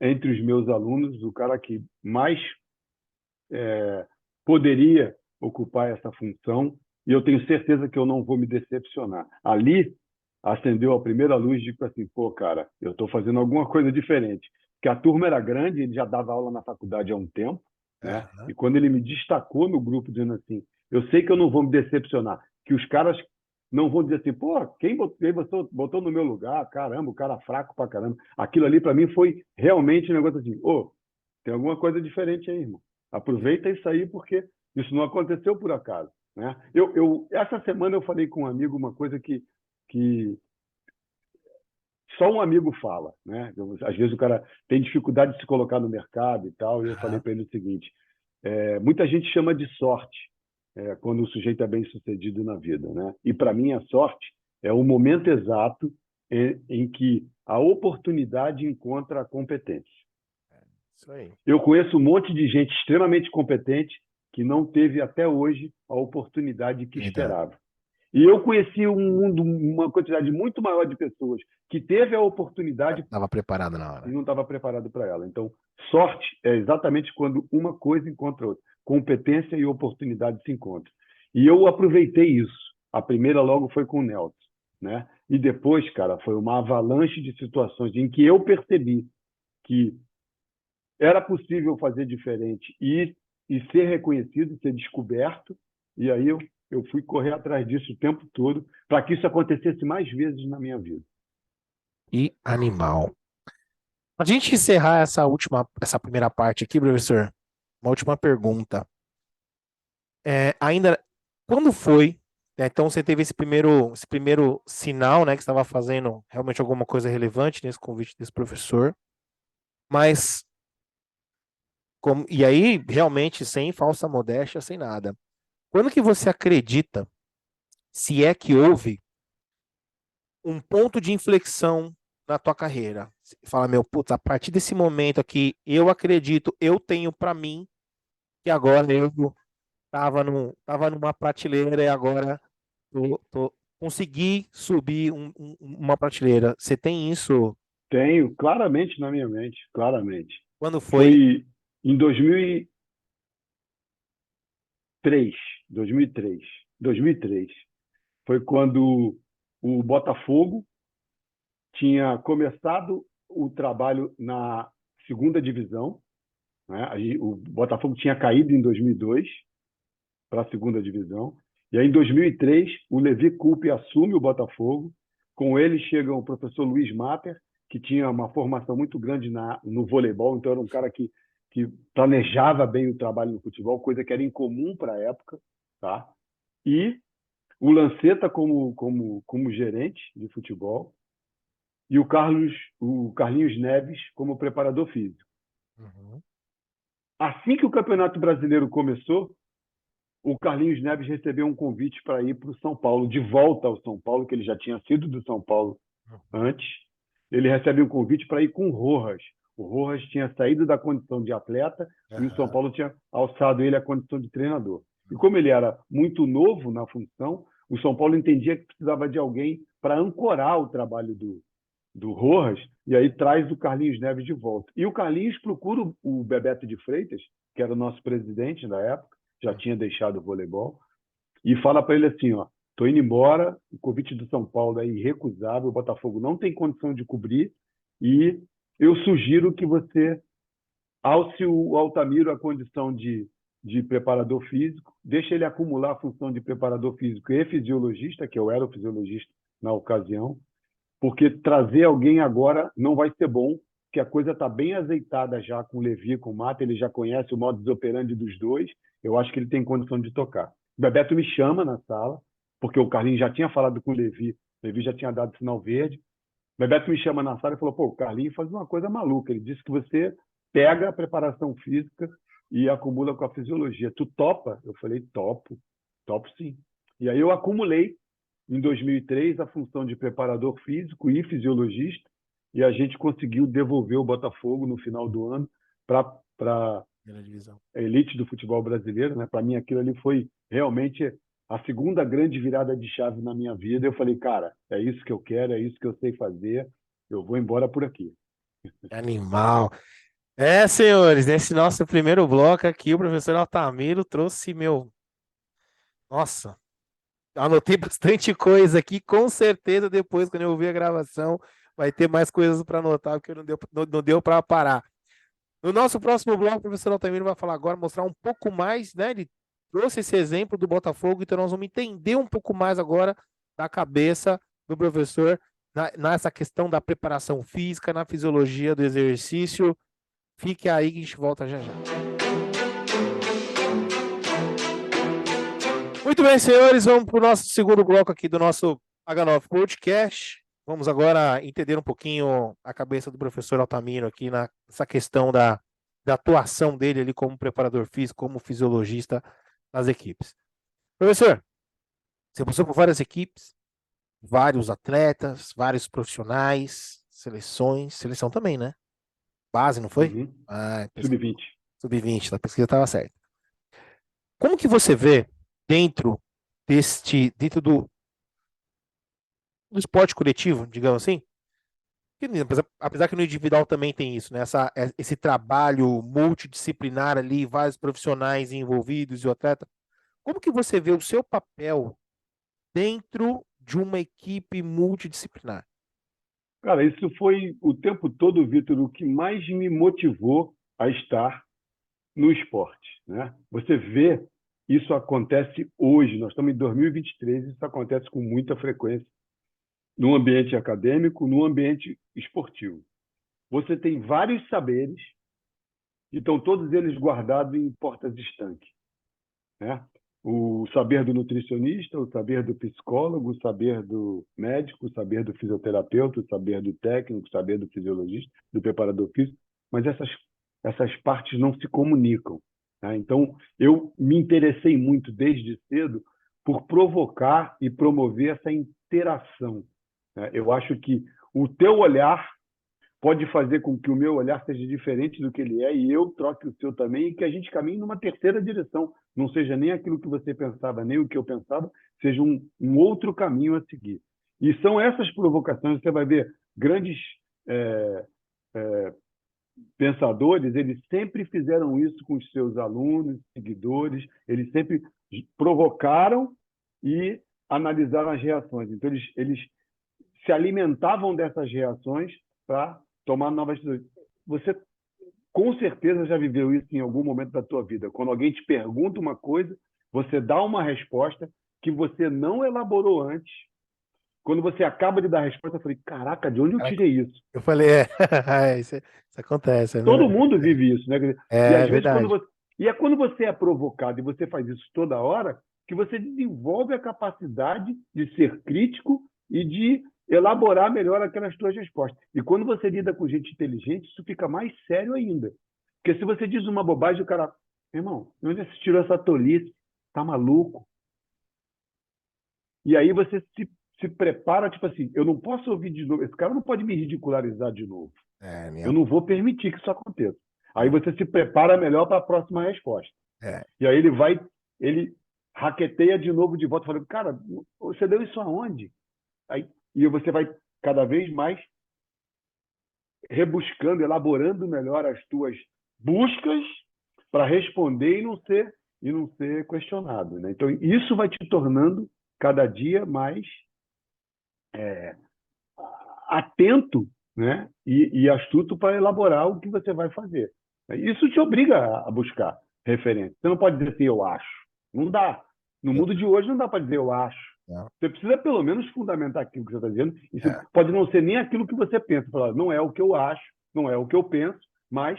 C: entre os meus alunos, o cara que mais poderia ocupar essa função, e eu tenho certeza que eu não vou me decepcionar. Ali acendeu a primeira luz de tipo assim, pô, cara, eu estou fazendo alguma coisa diferente. Porque a turma era grande, ele já dava aula na faculdade há um tempo, né?
B: Aham.
C: E quando ele me destacou no grupo, dizendo assim, eu sei que eu não vou me decepcionar, que os caras não vão dizer assim, pô, quem você botou no meu lugar? Caramba, o cara fraco pra caramba. Aquilo ali para mim foi realmente um negócio assim, ô, tem alguma coisa diferente aí, irmão. Aproveita isso aí, porque isso não aconteceu por acaso. Né? Essa semana eu falei com um amigo uma coisa que só um amigo fala. Né? Às vezes o cara tem dificuldade de se colocar no mercado e tal, e eu falei
B: Aham.
C: para ele o seguinte: muita gente chama de sorte quando o sujeito é bem sucedido na vida. Né? E para mim a sorte é o momento exato em que a oportunidade encontra a competência.
B: Isso aí.
C: Eu conheço um monte de gente extremamente competente que não teve até hoje a oportunidade que
B: Verdade.
C: esperava. E eu conheci um mundo, uma quantidade muito maior de pessoas que teve a oportunidade
B: Tava preparado na
C: e
B: hora.
C: não estava preparado para ela. Então, sorte é exatamente quando uma coisa encontra outra. Competência e oportunidade se encontram. E eu aproveitei isso. A primeira logo foi com o Nelson. Né? E depois, cara, foi uma avalanche de situações em que eu percebi que era possível fazer diferente e ser reconhecido, ser descoberto, e aí eu fui correr atrás disso o tempo todo para que isso acontecesse mais vezes na minha vida.
B: E animal. A gente encerrar essa primeira parte aqui, professor, uma última pergunta. Ainda, quando foi, né, então você teve esse primeiro sinal, né, que estava fazendo realmente alguma coisa relevante nesse convite desse professor, mas, e aí, realmente, sem falsa modéstia, sem nada. Quando que você acredita, se é que houve, um ponto de inflexão na tua carreira? Você fala, meu, putz, a partir desse momento aqui, eu acredito, eu tenho para mim que agora eu tava numa prateleira e agora consegui subir uma prateleira. Você tem isso?
C: Tenho claramente na minha mente, claramente.
B: Quando foi?
C: Foi em 2003, 2003, 2003. Foi quando o Botafogo tinha começado o trabalho na segunda divisão. Né? Aí, o Botafogo tinha caído em 2002 para a segunda divisão. E aí, em 2003, o Levi Coupe assume o Botafogo. Com ele chega o professor Luiz Mater, que tinha uma formação muito grande no voleibol, então era um cara que planejava bem o trabalho no futebol, coisa que era incomum para a época. Tá? E o Lanceta como gerente de futebol e o Carlinhos Neves como preparador físico.
B: Uhum.
C: Assim que o Campeonato Brasileiro começou, o Carlinhos Neves recebeu um convite para ir para o São Paulo, de volta ao São Paulo, que ele já tinha sido do São Paulo antes. Ele recebe um convite para ir com o Rojas. O Rojas tinha saído da condição de atleta e o São
B: Aham.
C: Paulo tinha alçado ele à condição de treinador. E como ele era muito novo na função, o São Paulo entendia que precisava de alguém para ancorar o trabalho do Rojas, e aí traz o Carlinhos Neves de volta. E o Carlinhos procura o Bebeto de Freitas, que era o nosso presidente na época, já tinha deixado o voleibol, e fala para ele assim, ó, tô indo embora, o convite do São Paulo é irrecusável, o Botafogo não tem condição de cobrir, e eu sugiro que você alce o Altamiro a condição de preparador físico, deixa ele acumular a função de preparador físico e fisiologista, que eu era o fisiologista na ocasião, porque trazer alguém agora não vai ser bom, porque a coisa está bem azeitada já com o Levi, com o Mata, ele já conhece o modus operandi dos dois, eu acho que ele tem condição de tocar. O Bebeto me chama na sala, porque o Carlinhos já tinha falado com o Levi já tinha dado sinal verde. O Bebeto me chama na sala e falou, pô, o Carlinhos faz uma coisa maluca, ele disse que você pega a preparação física e acumula com a fisiologia. Tu topa? Eu falei, topo sim. E aí eu acumulei, em 2003, a função de preparador físico e fisiologista, e a gente conseguiu devolver o Botafogo no final do ano para a elite do futebol brasileiro, né? Para mim, aquilo ali foi realmente a segunda grande virada de chave na minha vida. Eu falei, cara, é isso que eu quero, é isso que eu sei fazer, eu vou embora por aqui.
B: Animal. Senhores, nesse nosso primeiro bloco aqui, o professor Altamiro trouxe Nossa, anotei bastante coisa aqui, com certeza depois, quando eu ouvir a gravação, vai ter mais coisas para anotar, porque não deu para parar. No nosso próximo bloco, o professor Altamiro vai falar agora, mostrar um pouco mais, né? Ele trouxe esse exemplo do Botafogo, então nós vamos entender um pouco mais agora da cabeça do professor nessa questão da preparação física, na fisiologia do exercício. Fique aí que a gente volta já já. Muito bem, senhores, vamos para o nosso segundo bloco aqui do nosso H9 Podcast. Vamos agora entender um pouquinho a cabeça do professor Altamiro aqui nessa questão da atuação dele ali como preparador físico, como fisiologista nas equipes. Professor, você passou por várias equipes, vários atletas, vários profissionais, seleção também, né? Base, não foi?
C: Uhum.
B: Ah,
C: Sub-20.
B: Sub-20, a pesquisa estava certa. Como que você vê dentro do esporte coletivo, digamos assim? Apesar que no individual também tem isso, né? Esse trabalho multidisciplinar ali, vários profissionais envolvidos e o atleta. Como que você vê o seu papel dentro de uma equipe multidisciplinar?
C: Cara, isso foi o tempo todo, Vitor, o que mais me motivou a estar no esporte, né? Você vê, isso acontece hoje, nós estamos em 2023, isso acontece com muita frequência no ambiente acadêmico, no ambiente esportivo. Você tem vários saberes e estão todos eles guardados em portas estanques, né? O saber do nutricionista, o saber do psicólogo, o saber do médico, o saber do fisioterapeuta, o saber do técnico, o saber do fisiologista, do preparador físico, mas essas partes não se comunicam, né? Então, eu me interessei muito desde cedo por provocar e promover essa interação, né? Eu acho que o teu olhar pode fazer com que o meu olhar seja diferente do que ele é e eu troque o seu também e que a gente caminhe numa terceira direção. Não seja nem aquilo que você pensava, nem o que eu pensava, seja um outro caminho a seguir. E são essas provocações, você vai ver grandes pensadores, eles sempre fizeram isso com os seus alunos, seguidores, eles sempre provocaram e analisaram as reações. Então, eles se alimentavam dessas reações para tomar novas decisões. Você, com certeza, já viveu isso em algum momento da tua vida. Quando alguém te pergunta uma coisa, você dá uma resposta que você não elaborou antes. Quando você acaba de dar a resposta, eu falei, caraca, de onde eu tirei isso?
B: Eu falei, isso acontece, né?
C: Todo mundo vive isso, né? E às vezes,
B: Verdade.
C: quando você é provocado e você faz isso toda hora, que você desenvolve a capacidade de ser crítico e de elaborar melhor aquelas suas respostas. E quando você lida com gente inteligente, isso fica mais sério ainda. Porque se você diz uma bobagem, o cara, irmão, onde você tirou essa tolice? Tá maluco? E aí você se prepara, tipo assim, eu não posso ouvir de novo, esse cara não pode me ridicularizar de novo. Eu não vou permitir que isso aconteça. Aí você se prepara melhor para a próxima resposta. E aí ele raqueteia de novo de volta, falando, cara, você deu isso aonde? E você vai cada vez mais rebuscando, elaborando melhor as tuas buscas para responder e não ser e não ser questionado, né? Então, isso vai te tornando cada dia mais atento, né? E astuto para elaborar o que você vai fazer. Isso te obriga a buscar referência. Você não pode dizer assim, eu acho. Não dá. No mundo de hoje não dá para dizer eu acho.
B: Não.
C: Você precisa pelo menos fundamentar aquilo que você está dizendo. E você
B: É.
C: pode não ser nem aquilo que você pensa. Falar, não é o que eu acho, não é o que eu penso, mas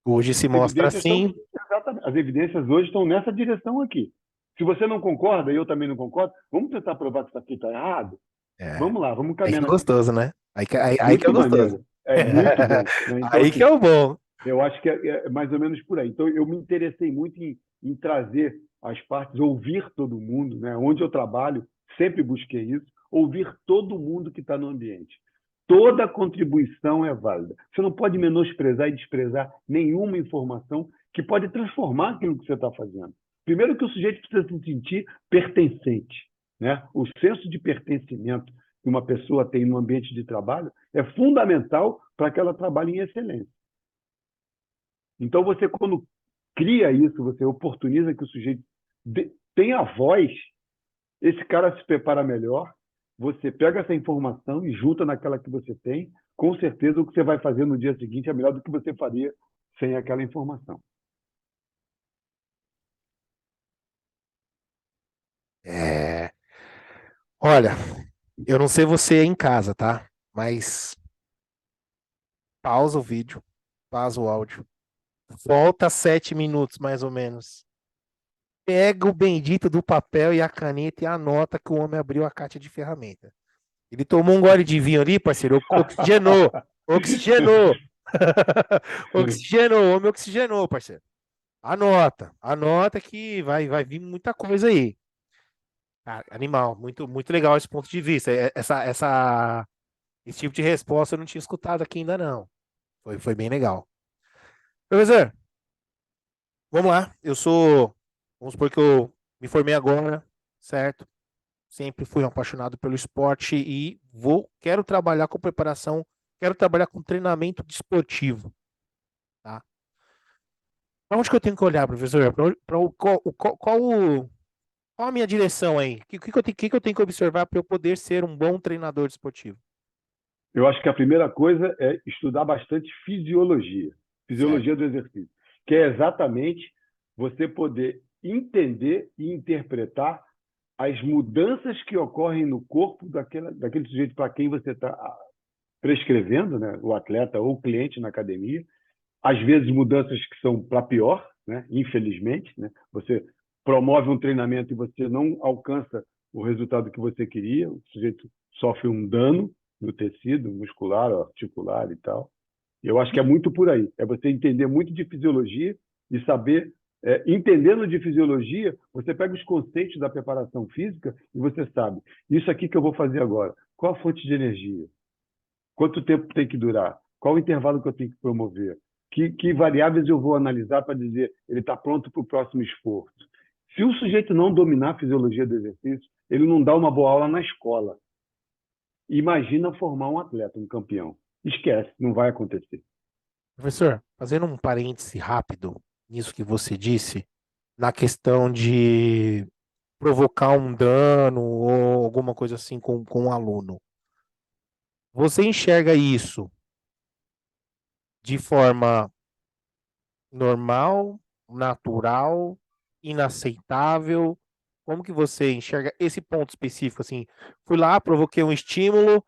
B: Hoje se
C: as
B: mostra
C: evidências estão,
B: assim.
C: exatamente, as evidências hoje estão nessa direção aqui. Se você não concorda e eu também não concordo, vamos tentar provar que isso aqui está errado?
B: É.
C: Vamos lá, vamos
B: Aí que é
C: caminhar nessa
B: gostoso,
C: direção.
B: né? Aí que é
C: Muito
B: gostoso.
C: maneiro. É muito bom, né? Então,
B: Aí que é
C: assim,
B: o bom.
C: eu acho que é mais ou menos por aí. Então, eu me interessei muito em trazer as partes, ouvir todo mundo, né? Onde eu trabalho, sempre busquei isso, ouvir todo mundo que está no ambiente. Toda contribuição é válida. Você não pode menosprezar e desprezar nenhuma informação que pode transformar aquilo que você está fazendo. Primeiro que o sujeito precisa se sentir pertencente, né? O senso de pertencimento que uma pessoa tem no ambiente de trabalho é fundamental para que ela trabalhe em excelência. Então, você, quando cria isso, você oportuniza que o sujeito tenha voz, esse cara se prepara melhor, você pega essa informação e junta naquela que você tem, com certeza o que você vai fazer no dia seguinte é melhor do que você faria sem aquela informação.
B: É. Olha, eu não sei você em casa, tá? Mas pausa o vídeo, pausa o áudio. Volta 7 minutos, mais ou menos. Pega o bendito do papel e a caneta e anota que o homem abriu a caixa de ferramenta. Ele tomou um gole de vinho ali, parceiro, oxigenou. Oxigenou. Oxigenou, o homem oxigenou, parceiro. Anota que vai vir muita coisa aí. Ah, animal, muito legal esse ponto de vista. Esse tipo de resposta eu não tinha escutado aqui ainda não. Foi bem legal. Professor, vamos lá. Vamos supor que eu me formei agora, certo? Sempre fui um apaixonado pelo esporte e quero trabalhar com preparação, quero trabalhar com treinamento desportivo, tá? Para onde que eu tenho que olhar, professor? Qual a minha direção aí? O que eu tenho que observar para eu poder ser um bom treinador desportivo?
C: Eu acho que a primeira coisa é estudar bastante fisiologia,
B: Certo.
C: fisiologia do exercício, que é exatamente você poder entender e interpretar as mudanças que ocorrem no corpo daquele sujeito para quem você está prescrevendo, né? O atleta ou o cliente na academia. Às vezes mudanças que são para pior, né? Infelizmente, né? Você promove um treinamento e você não alcança o resultado que você queria, o sujeito sofre um dano no tecido muscular, articular e tal. Eu acho que é muito por aí. É você entender muito de fisiologia e saber, entendendo de fisiologia, você pega os conceitos da preparação física e você sabe, isso aqui que eu vou fazer agora, qual a fonte de energia? Quanto tempo tem que durar? Qual o intervalo que eu tenho que promover? Que variáveis eu vou analisar para dizer ele está pronto para o próximo esforço? Se o sujeito não dominar a fisiologia do exercício, ele não dá uma boa aula na escola. Imagina formar um atleta, um campeão. Esquece, não vai acontecer.
B: Professor, fazendo um parêntese rápido nisso que você disse, na questão de provocar um dano ou alguma coisa assim com um aluno. Você enxerga isso de forma normal, natural, inaceitável? Como que você enxerga esse ponto específico? Assim, fui lá, provoquei um estímulo,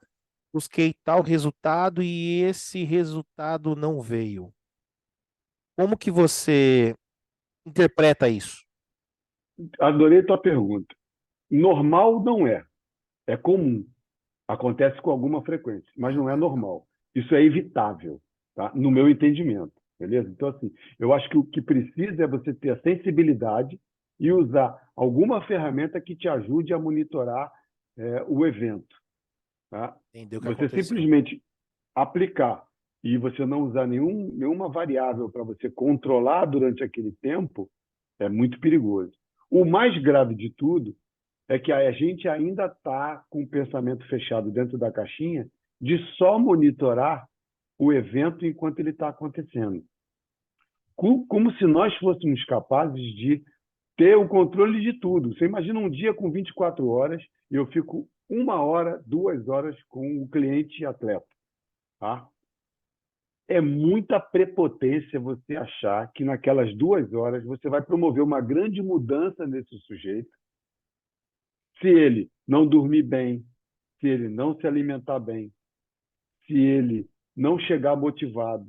B: busquei tal resultado e esse resultado não veio. Como que você interpreta isso?
C: Adorei tua pergunta. Normal não é. É comum. Acontece com alguma frequência, mas não é normal. Isso é evitável, tá? No meu entendimento, beleza? Então, assim, eu acho que o que precisa é você ter a sensibilidade e usar alguma ferramenta que te ajude a monitorar o evento, tá?
B: Entendeu o que
C: Você
B: aconteceu?
C: simplesmente aplicar e você não usar nenhuma variável para você controlar durante aquele tempo é muito perigoso. O mais grave de tudo é que a gente ainda está com o pensamento fechado dentro da caixinha de só monitorar o evento enquanto ele está acontecendo. como se nós fôssemos capazes de ter o controle de tudo. Você imagina um dia com 24 horas e eu fico 1 hora, 2 horas com o cliente atleta, tá? É muita prepotência você achar que naquelas 2 horas você vai promover uma grande mudança nesse sujeito se ele não dormir bem, se ele não se alimentar bem, se ele não chegar motivado,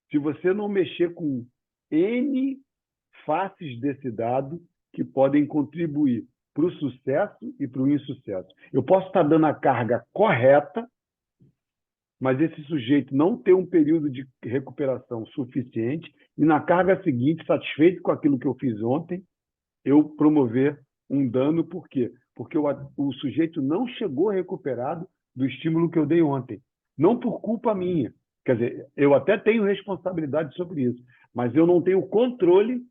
C: se você não mexer com N faces desse dado que podem contribuir para o sucesso e para o insucesso. Eu posso estar dando a carga correta, mas esse sujeito não ter um período de recuperação suficiente e na carga seguinte, satisfeito com aquilo que eu fiz ontem, eu promover um dano. Por quê? Porque o sujeito não chegou recuperado do estímulo que eu dei ontem. Não por culpa minha. Quer dizer, eu até tenho responsabilidade sobre isso, mas eu não tenho controle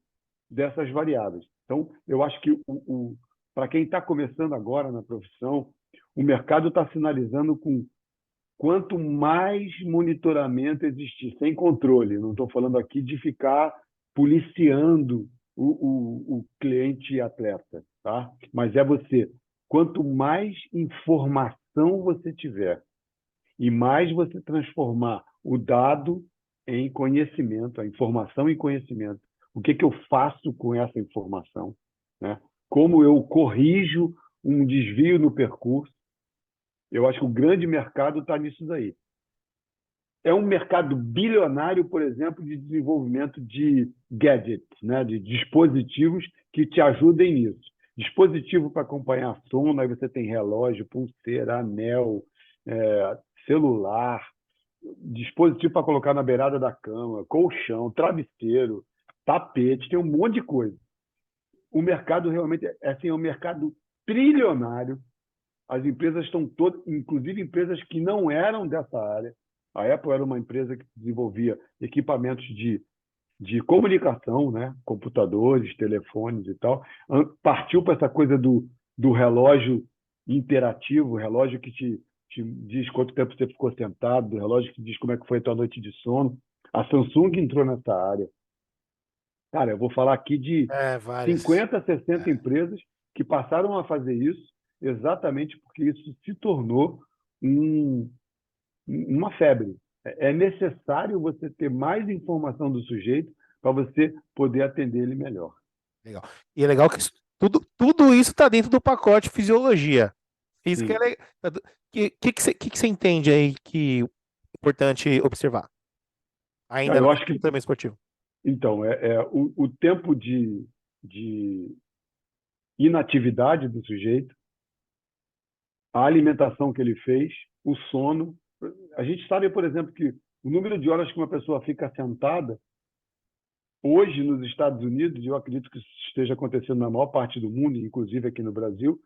C: dessas variáveis. Então, eu acho que para quem está começando agora na profissão, o mercado está sinalizando com quanto mais monitoramento existir, sem controle, não estou falando aqui de ficar policiando o cliente atleta, tá? Mas é você, quanto mais informação você tiver e mais você transformar o dado em conhecimento, a informação em conhecimento, o que eu faço com essa informação, né? Como eu corrijo um desvio no percurso. Eu acho que o grande mercado está nisso daí. É um mercado bilionário, por exemplo, de desenvolvimento de gadgets, né? De dispositivos que te ajudem nisso. Dispositivo para acompanhar sono, aí você tem relógio, pulseira, anel, celular, dispositivo para colocar na beirada da cama, colchão, travesseiro, tapete, tem um monte de coisa. O mercado realmente é um mercado trilionário. As empresas estão todas, inclusive empresas que não eram dessa área. A Apple era uma empresa que desenvolvia equipamentos de comunicação, né? Computadores, telefones e tal. Partiu para essa coisa do relógio interativo, relógio que te diz quanto tempo você ficou sentado, do relógio que diz como é que foi a tua noite de sono. A Samsung entrou nessa área. Cara, eu vou falar aqui de
B: Várias.
C: 50, 60 empresas que passaram a fazer isso exatamente porque isso se tornou uma febre. É necessário você ter mais informação do sujeito para você poder atender ele melhor.
B: Legal. E é legal que tudo isso está dentro do pacote fisiologia. Física é
C: Sim.
B: legal. Que você entende aí que é importante observar? Ainda no
C: Eu acho que,
B: também esportivo.
C: então, o tempo de inatividade do sujeito, a alimentação que ele fez, o sono. A gente sabe, por exemplo, que o número de horas que uma pessoa fica sentada, hoje nos Estados Unidos, e eu acredito que isso esteja acontecendo na maior parte do mundo, inclusive aqui no Brasil,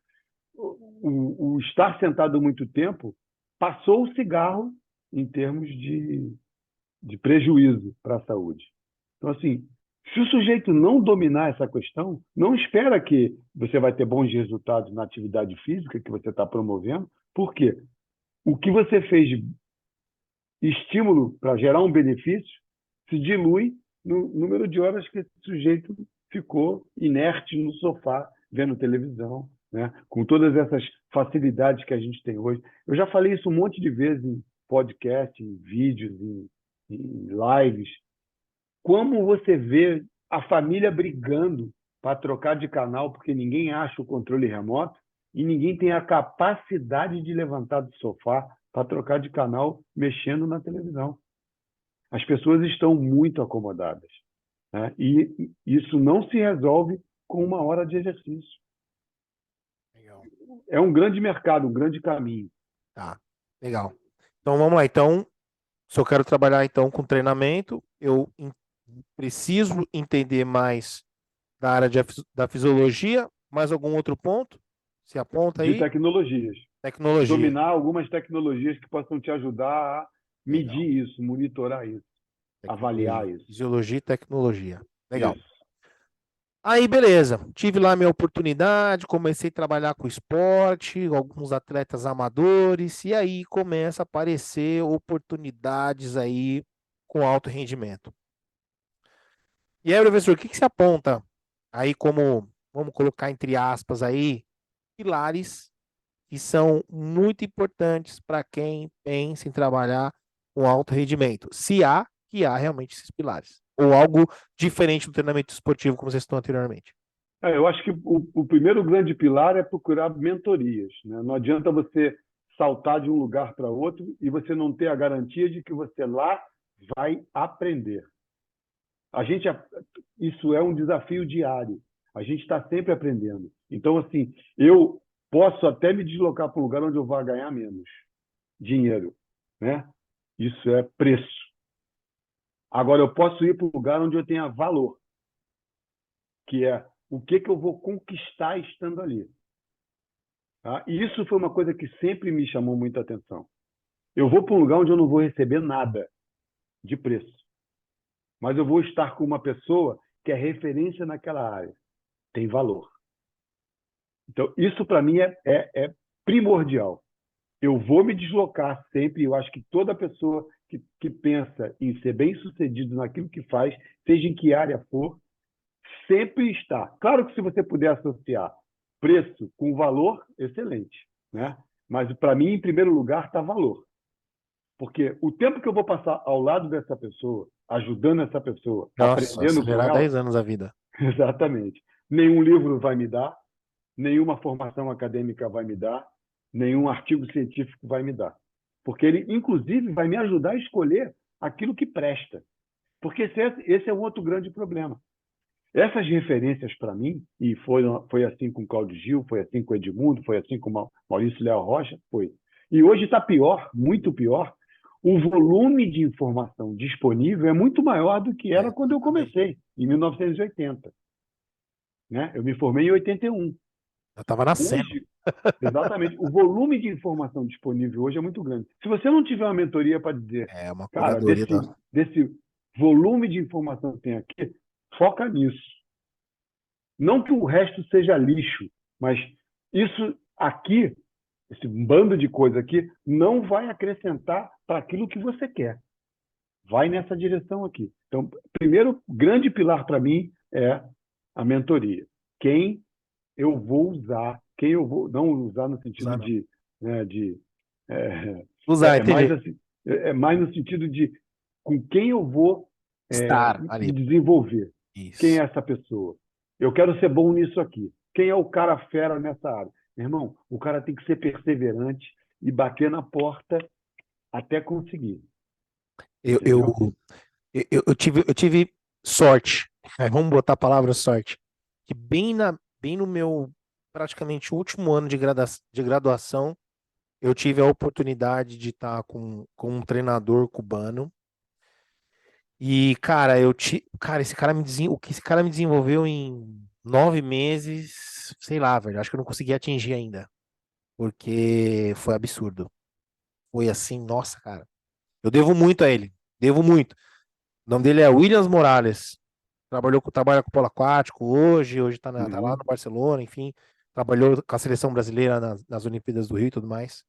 C: o estar sentado muito tempo passou o cigarro em termos de prejuízo para a saúde. Então, assim, se o sujeito não dominar essa questão, não espera que você vai ter bons resultados na atividade física que você está promovendo. Por quê? O que você fez de estímulo para gerar um benefício se dilui no número de horas que esse sujeito ficou inerte no sofá, vendo televisão, né? Com todas essas facilidades que a gente tem hoje. Eu já falei isso um monte de vezes em podcast, em vídeos, em lives. Como você vê a família brigando para trocar de canal porque ninguém acha o controle remoto e ninguém tem a capacidade de levantar do sofá para trocar de canal mexendo na televisão. As pessoas estão muito acomodadas, né? E isso não se resolve com 1 hora de exercício.
B: Legal.
C: É um grande mercado, um grande caminho.
B: Tá, legal. Então vamos lá. Então, se eu quero trabalhar então com treinamento, eu preciso entender mais da área da fisiologia. Mais algum outro ponto? Se aponta
C: De
B: aí?
C: tecnologias.
B: Tecnologia.
C: Dominar algumas tecnologias que possam te ajudar a
B: Legal.
C: medir isso, monitorar isso, avaliar isso.
B: Fisiologia e tecnologia. Legal.
C: Isso.
B: Aí, beleza. Tive lá minha oportunidade, comecei a trabalhar com esporte, alguns atletas amadores, e aí começa a aparecer oportunidades aí com alto rendimento. E aí, professor, o que que se aponta aí como, vamos colocar entre aspas aí, pilares que são muito importantes para quem pensa em trabalhar com alto rendimento? Se há, que há realmente esses pilares. Ou algo diferente do treinamento esportivo, como vocês estão anteriormente.
C: Eu acho que o primeiro grande pilar é procurar mentorias, né? Não adianta você saltar de um lugar para outro e você não ter a garantia de que você lá vai aprender. A gente, isso é um desafio diário. A gente está sempre aprendendo. Então, assim, eu posso até me deslocar para um lugar onde eu vá ganhar menos dinheiro, né? Isso é preço. Agora, eu posso ir para um lugar onde eu tenha valor, que é o que eu vou conquistar estando ali. Tá? E isso foi uma coisa que sempre me chamou muita atenção. Eu vou para um lugar onde eu não vou receber nada de preço, mas eu vou estar com uma pessoa que é referência naquela área, tem valor. Então, isso para mim é primordial. Eu vou me deslocar sempre, eu acho que toda pessoa que pensa em ser bem-sucedido naquilo que faz, seja em que área for, sempre está. Claro que se você puder associar preço com valor, excelente, né? Mas para mim, em primeiro lugar, está valor. Porque o tempo que eu vou passar ao lado dessa pessoa, ajudando essa pessoa,
B: Nossa,
C: aprendendo com
B: acelerar
C: ela,
B: 10 anos a vida.
C: exatamente. Nenhum livro vai me dar, nenhuma formação acadêmica vai me dar, nenhum artigo científico vai me dar. Porque ele, inclusive, vai me ajudar a escolher aquilo que presta. Porque esse é um outro grande problema. Essas referências para mim, e foi assim com o Cláudio Gil, foi assim com o Edmundo, foi assim com o Maurício Léo Rocha, foi. E hoje está pior, muito pior. O volume de informação disponível é muito maior do que era quando eu comecei, em 1980. Né? Eu me formei em 81.
B: Eu estava nascendo.
C: Hoje, exatamente, o volume de informação disponível hoje é muito grande. Se você não tiver uma mentoria para dizer,
B: É uma
C: cara,
B: curadoria da.
C: desse volume de informação que tem aqui, foca nisso. Não que o resto seja lixo, mas isso aqui, esse bando de coisa aqui, não vai acrescentar para aquilo que você quer. Vai nessa direção aqui. Então, primeiro grande pilar para mim é a mentoria. Quem eu vou usar, quem eu vou não usar no sentido
B: Usar, não.
C: de, né, de
B: Usar,
C: mais
B: entendi.
C: assim, é mais no sentido de com quem eu vou
B: Estar
C: me
B: ali.
C: desenvolver. Quem
B: Isso.
C: é essa pessoa? Eu quero ser bom nisso aqui. Quem é o cara fera nessa área? Meu irmão, o cara tem que ser perseverante e bater na porta até conseguir.
B: Eu, eu,
C: Entendeu?
B: eu tive sorte. Vamos botar a palavra sorte. Que bem no meu praticamente último ano de graduação, eu tive a oportunidade de estar com um treinador cubano. E, cara, cara, o que esse cara me desenvolveu em 9 meses, sei lá, velho, acho que eu não consegui atingir ainda, porque foi absurdo. Foi assim, nossa, cara. Eu devo muito a ele, devo muito. O nome dele é Williams Morales. Trabalha com polo aquático hoje tá lá
C: Uhum.
B: no Barcelona, enfim. Trabalhou com a seleção brasileira nas Olimpíadas do Rio e tudo mais.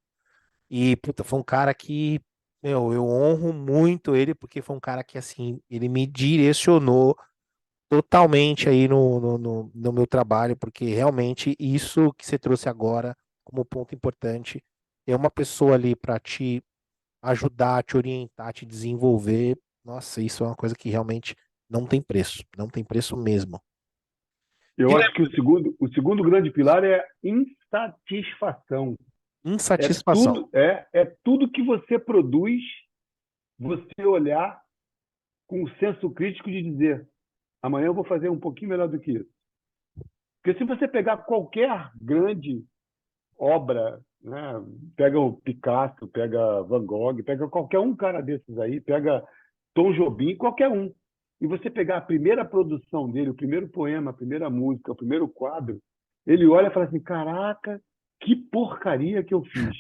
B: E, puta, foi um cara que, meu, eu honro muito ele, porque foi um cara que, assim, ele me direcionou totalmente aí no meu trabalho, porque realmente isso que você trouxe agora como ponto importante é uma pessoa ali para te ajudar, te orientar, te desenvolver. Nossa, isso é uma coisa que realmente não tem preço, não tem preço mesmo.
C: Eu
B: Guilherme,
C: acho que o segundo grande pilar é insatisfação.
B: insatisfação.
C: É tudo que você produz, você olhar com o senso crítico de dizer, amanhã eu vou fazer um pouquinho melhor do que isso. Porque se você pegar qualquer grande obra, né, pega o Picasso, pega Van Gogh, pega qualquer um cara desses aí, pega Tom Jobim, qualquer um, e você pegar a primeira produção dele, o primeiro poema, a primeira música, o primeiro quadro, ele olha e fala assim, caraca, que porcaria que eu fiz.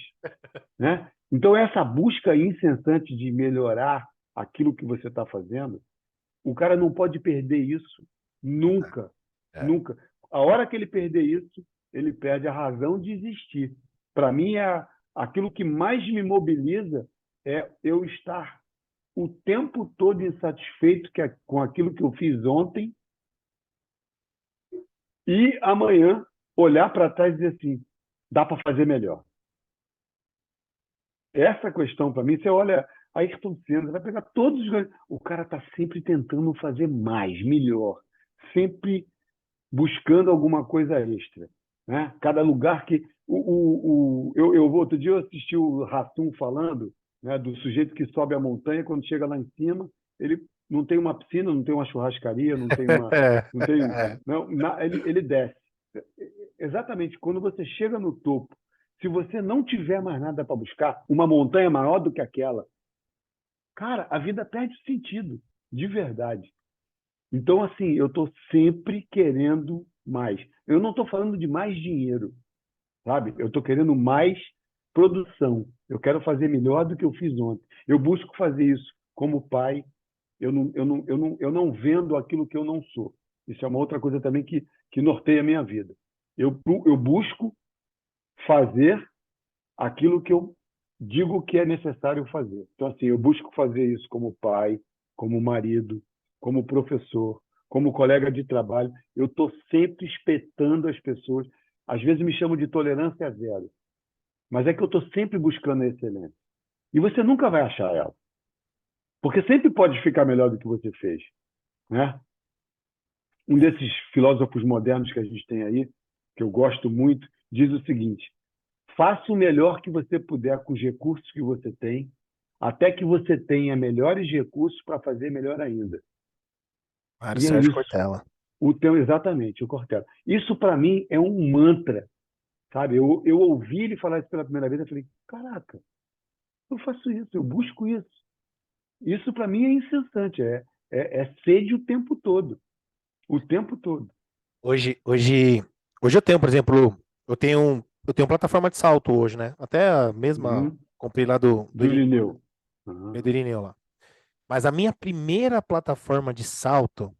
C: Né? Então, essa busca incessante de melhorar aquilo que você está fazendo, o cara não pode perder isso nunca,
B: É.
C: nunca. A hora que ele perder isso, ele perde a razão de existir. Para mim, aquilo que mais me mobiliza é eu estar o tempo todo insatisfeito com aquilo que eu fiz ontem e amanhã olhar para trás e dizer assim, dá para fazer melhor. Essa questão, para mim, você olha Ayrton Senna, vai pegar todos os... O cara está sempre tentando fazer mais, melhor, sempre buscando alguma coisa extra, né? Cada lugar que... Outro dia eu assisti o Rassum falando, né, do sujeito que sobe a montanha, quando chega lá em cima, ele não tem uma piscina, não tem uma churrascaria, não tem uma... Não tem, não, ele desce. Exatamente, quando você chega no topo, se você não tiver mais nada para buscar, uma montanha maior do que aquela, cara, a vida perde o sentido, de verdade. Então, assim, eu estou sempre querendo mais. Eu não estou falando de mais dinheiro, sabe? Eu estou querendo mais produção. Eu quero fazer melhor do que eu fiz ontem. Eu busco fazer isso como pai. Eu não vendo aquilo que eu não sou. Isso é uma outra coisa também que norteia a minha vida. Eu busco fazer aquilo que eu digo que é necessário fazer. Então, assim, eu busco fazer isso como pai, como marido, como professor, como colega de trabalho. Eu estou sempre espetando as pessoas. Às vezes me chamam de tolerância zero, mas é que eu estou sempre buscando a excelência. E você nunca vai achar ela, porque sempre pode ficar melhor do que você fez, né? Um desses filósofos modernos que a gente tem aí, que eu gosto muito, diz o seguinte: faça o melhor que você puder com os recursos que você tem, até que você tenha melhores recursos para fazer melhor ainda.
B: Mário
C: E é
B: Sérgio
C: isso.
B: Cortella.
C: Exatamente, o Cortella. Isso, para mim, é um mantra, sabe? Eu ouvi ele falar isso pela primeira vez, eu falei, caraca, eu faço isso, eu busco isso. Isso, para mim, é incessante, é sede o tempo todo. O tempo todo.
B: Hoje eu tenho, por exemplo, eu tenho plataforma de salto hoje, né? Até a mesma
C: Uhum.
B: comprei lá do
C: Do Irineu. Uhum.
B: Irineu lá. Mas a minha primeira plataforma de salto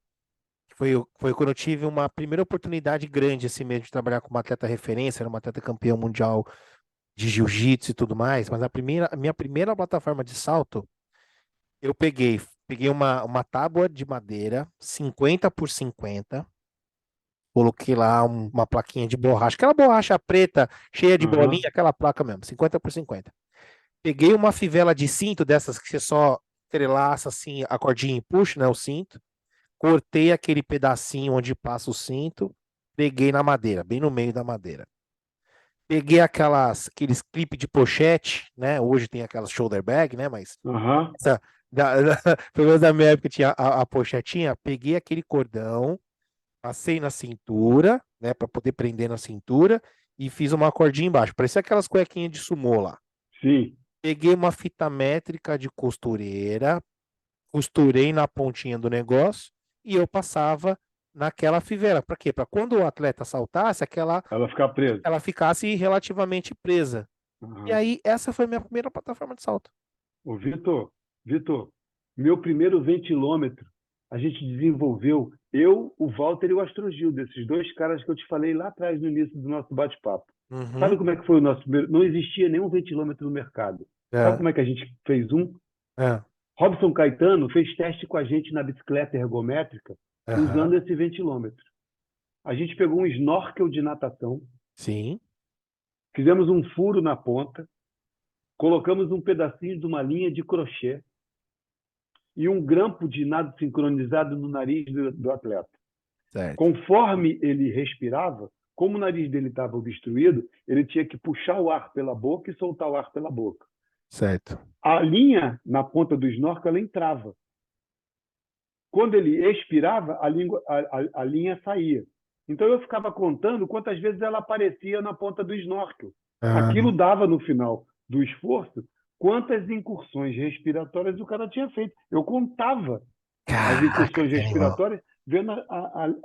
B: foi quando eu tive uma primeira oportunidade grande, assim mesmo, de trabalhar com uma atleta referência, era uma atleta campeã mundial de jiu-jitsu e tudo mais. Mas a minha primeira plataforma de salto, eu peguei uma tábua de madeira, 50 por 50. Coloquei lá uma plaquinha de borracha, aquela borracha preta, cheia de
C: Uhum.
B: bolinha, aquela placa mesmo, 50 por 50. Peguei uma fivela de cinto dessas que você só entrelaça assim a cordinha e puxa, né, o cinto. Cortei aquele pedacinho onde passa o cinto, peguei na madeira, bem no meio da madeira. Peguei aqueles clipes de pochete, né? Hoje tem aquelas shoulder bag, né? Mas
C: Uhum.
B: essa, pelo menos na minha época tinha a pochetinha. Peguei aquele cordão, passei na cintura, né, para poder prender na cintura e fiz uma cordinha embaixo. Parecia aquelas cuequinhas de sumô lá.
C: Sim.
B: Peguei uma fita métrica de costureira, costurei na pontinha do negócio e eu passava naquela fivela. Para quê? Para quando o atleta saltasse,
C: Ela ficar presa.
B: ela ficasse relativamente presa. E
C: Uhum.
B: aí, essa foi minha primeira plataforma de salto.
C: Ô, Vitor, meu primeiro ventilômetro, a gente desenvolveu, eu, o Walter e o Astrogil, desses dois caras que eu te falei lá atrás no início do nosso bate-papo. Sabe
B: Uhum.
C: como é que foi o nosso primeiro? Não existia nenhum ventilômetro no mercado. Sabe
B: É,
C: como é que a gente fez um?
B: é,
C: Robson Caetano fez teste com a gente na bicicleta ergométrica
B: aham,
C: usando esse ventilômetro. A gente pegou um snorkel de natação,
B: sim,
C: fizemos um furo na ponta, colocamos um pedacinho de uma linha de crochê e um grampo de nado sincronizado no nariz do atleta.
B: certo,
C: Conforme ele respirava, como o nariz dele estava obstruído, ele tinha que puxar o ar pela boca e soltar o ar pela boca.
B: certo.
C: A linha na ponta do snorkel ela entrava. Quando ele expirava, a linha saía. Então eu ficava contando quantas vezes ela aparecia na ponta do snorkel. Aquilo
B: Ah,
C: dava no final do esforço quantas incursões respiratórias o cara tinha feito. Eu contava as
B: caraca,
C: incursões
B: que animal.
C: respiratórias vendo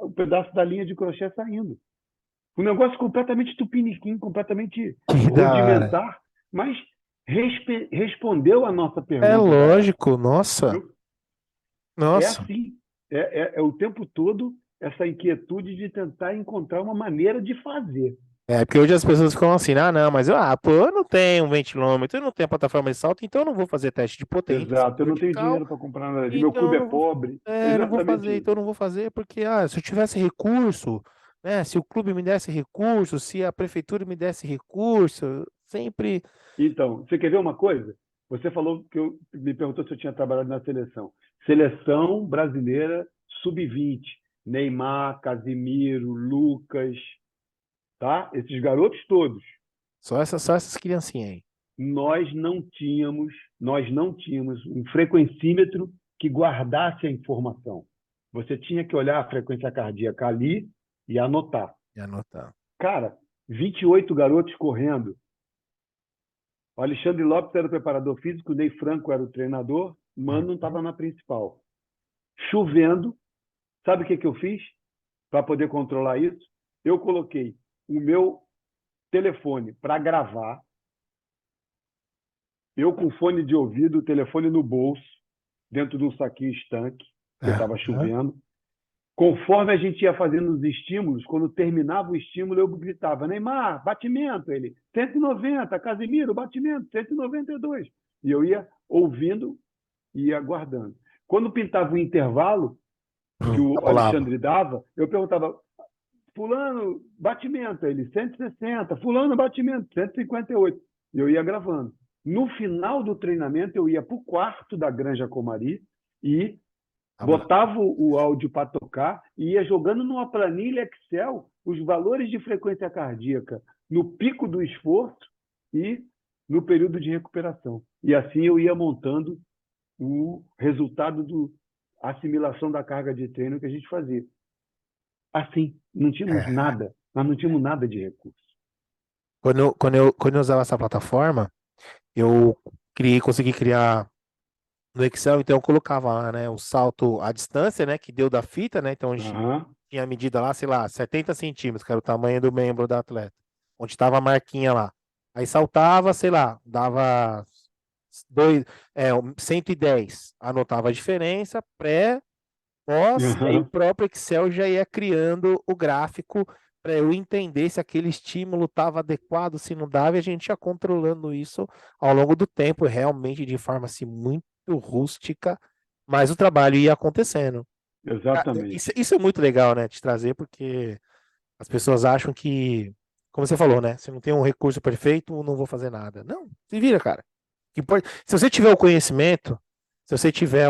C: o pedaço da linha de crochê saindo. Um negócio completamente tupiniquim, completamente
B: Que da hora.
C: rudimentar, mas respondeu a nossa
B: É
C: pergunta da época.
B: lógico, nossa,
C: Viu? É
B: nossa.
C: assim, é o tempo todo essa inquietude de tentar encontrar uma maneira de fazer.
B: É, porque hoje as pessoas ficam assim, ah, não, mas pô, eu não tenho um ventilômetro, eu não tenho plataforma de salto, então eu não vou fazer teste de potência assim,
C: Exato, eu não tenho
B: vertical,
C: dinheiro para comprar nada disso. Meu
B: então
C: clube
B: eu
C: é
B: não vou,
C: pobre.
B: não vou
C: Exatamente
B: fazer,
C: isso.
B: então eu não vou fazer, porque se eu tivesse recurso, né, se o clube me desse recurso, se a prefeitura me desse recurso, sempre.
C: Então, você quer ver uma coisa? Você falou que me perguntou se eu tinha trabalhado na seleção. Seleção brasileira sub-20. Neymar, Casimiro, Lucas, tá? Esses garotos todos.
B: Só essas criancinhas aí.
C: Nós não tínhamos um frequencímetro que guardasse a informação. Você tinha que olhar a frequência cardíaca ali e anotar.
B: E anotar.
C: Cara, 28 garotos correndo. O Alexandre Lopes era o preparador físico, o Ney Franco era o treinador, o Mano não
B: Uhum.
C: estava na principal. Chovendo, sabe o que eu fiz para poder controlar isso? Eu coloquei o meu telefone para gravar, eu com fone de ouvido, o telefone no bolso, dentro de um saquinho estanque, porque estava
B: Aham.
C: chovendo. Conforme a gente ia fazendo os estímulos, quando terminava o estímulo, eu gritava: Neymar, batimento. Ele, 190, Casemiro, batimento, 192. E eu ia ouvindo e ia aguardando. Quando pintava o intervalo que o
B: Rolava.
C: Alexandre dava, eu perguntava: Fulano, batimento. Ele, 160. Fulano, batimento, 158. E eu ia gravando. No final do treinamento, eu ia para o quarto da Granja Comari e
B: Tava
C: botava o áudio para tocar e ia jogando numa planilha Excel os valores de frequência cardíaca no pico do esforço e no período de recuperação. E assim eu ia montando o resultado da assimilação da carga de treino que a gente fazia. Assim, não tínhamos
B: é.
C: nada, nós não tínhamos nada de recurso.
B: Quando eu usava essa plataforma, eu consegui criar no Excel, então eu colocava lá, né, o salto à distância, né, que deu da fita, né, então a gente
C: Uhum.
B: tinha a medida lá, sei lá, 70 centímetros, que era o tamanho do membro do atleta, onde estava a marquinha lá. Aí saltava, sei lá, dava dois, 110, anotava a diferença, pré, pós, e aí o
C: Uhum.
B: próprio Excel já ia criando o gráfico para eu entender se aquele estímulo estava adequado, se não dava, e a gente ia controlando isso ao longo do tempo, realmente de forma assim, muito rústica, mas o trabalho ia acontecendo. Isso,
C: Exatamente.
B: isso é muito legal, né, de trazer, porque as pessoas acham que, como você falou, né, se não tem um recurso perfeito, eu não vou fazer nada. Não, se vira, cara. Se você tiver o conhecimento, se você tiver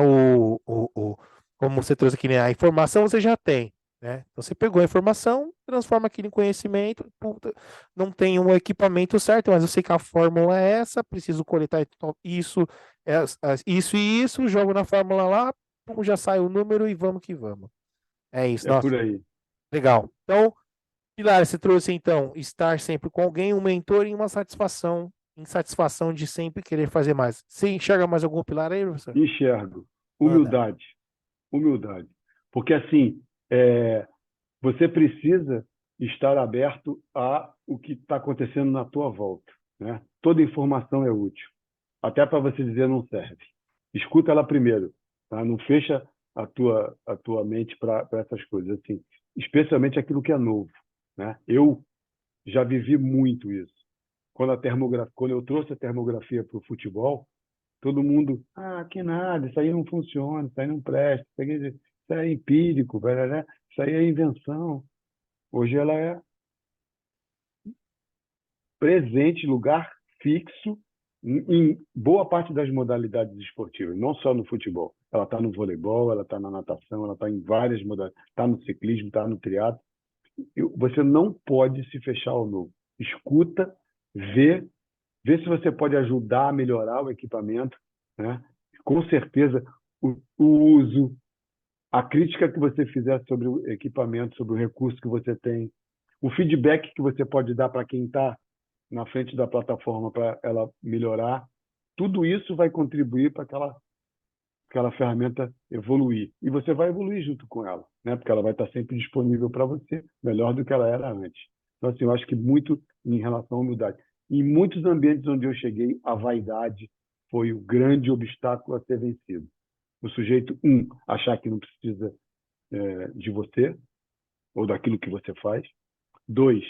B: como você trouxe aqui, né, a informação você já tem, né? Então você pegou a informação, transforma aquilo em conhecimento, puta, não tem um equipamento certo, mas eu sei que a fórmula é essa, preciso coletar isso, isso e isso, jogo na fórmula lá, pum, já sai o número e vamos que vamos. É isso,
C: É por
B: nossa,
C: aí.
B: legal. Então, Pilar, você trouxe então estar sempre com alguém, um mentor e uma satisfação, insatisfação de sempre querer fazer mais. Você enxerga mais algum pilar aí, professor?
C: Enxergo.
B: Manda.
C: Humildade. Humildade. Porque assim, é, você precisa estar aberto a o que está acontecendo na tua volta, né? Toda informação é útil, até para você dizer não serve. Escuta ela primeiro, tá? Não fecha a tua mente para essas coisas, assim, especialmente aquilo que é novo, né? Eu já vivi muito isso. Quando eu trouxe a termografia para o futebol, todo mundo, que nada, isso aí não funciona, isso aí não presta, isso aí é empírico, né? Isso aí é invenção. Hoje ela é presente, lugar fixo em boa parte das modalidades esportivas, não só no futebol. Ela está no voleibol, ela está na natação, ela está em várias modalidades, está no ciclismo, está no triatlo. Você não pode se fechar ao novo. Escuta, vê se você pode ajudar a melhorar o equipamento, né? Com certeza, o uso, a crítica que você fizer sobre o equipamento, sobre o recurso que você tem, o feedback que você pode dar para quem está na frente da plataforma para ela melhorar, tudo isso vai contribuir para aquela ferramenta evoluir. E você vai evoluir junto com ela, né? Porque ela vai estar sempre disponível para você, melhor do que ela era antes. Então, assim, eu acho que muito em relação à humildade. Em muitos ambientes onde eu cheguei, a vaidade foi o grande obstáculo a ser vencido. O sujeito, achar que não precisa de você ou daquilo que você faz. Dois,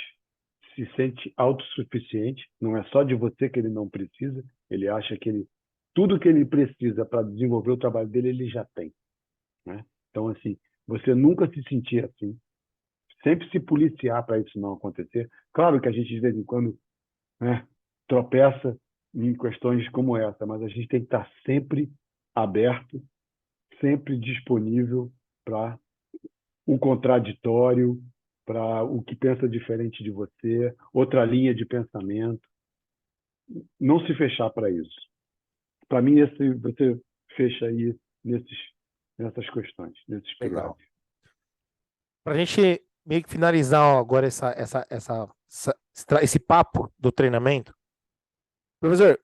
C: se sente autossuficiente, não é só de você que ele não precisa, ele acha que tudo que ele precisa para desenvolver o trabalho dele, ele já tem, né? Então, assim, você nunca se sentir assim, sempre se policiar para isso não acontecer. Claro que a gente, de vez em quando, né, tropeça em questões como essa, mas a gente tem que estar sempre aberto, sempre disponível para o contraditório, para o que pensa diferente de você, outra linha de pensamento. Não se fechar para isso. Para mim, você fecha aí nessas questões, nesses
B: Legal.
C: pilares.
B: Para a gente meio que finalizar agora esse papo do treinamento, professor,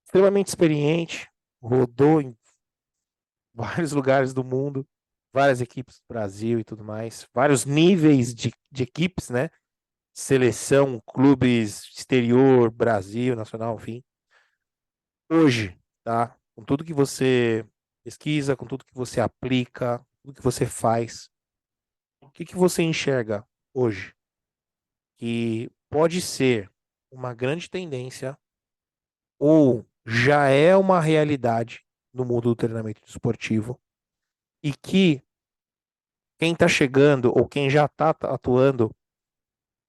B: extremamente experiente, rodou em vários lugares do mundo, várias equipes do Brasil e tudo mais, vários níveis de equipes, né? Seleção, clubes exterior, Brasil, nacional, enfim. Hoje, tá? Com tudo que você pesquisa, com tudo que você aplica, tudo que você faz, o que que você enxerga hoje que pode ser uma grande tendência ou já é uma realidade no mundo do treinamento esportivo e que quem está chegando ou quem já está atuando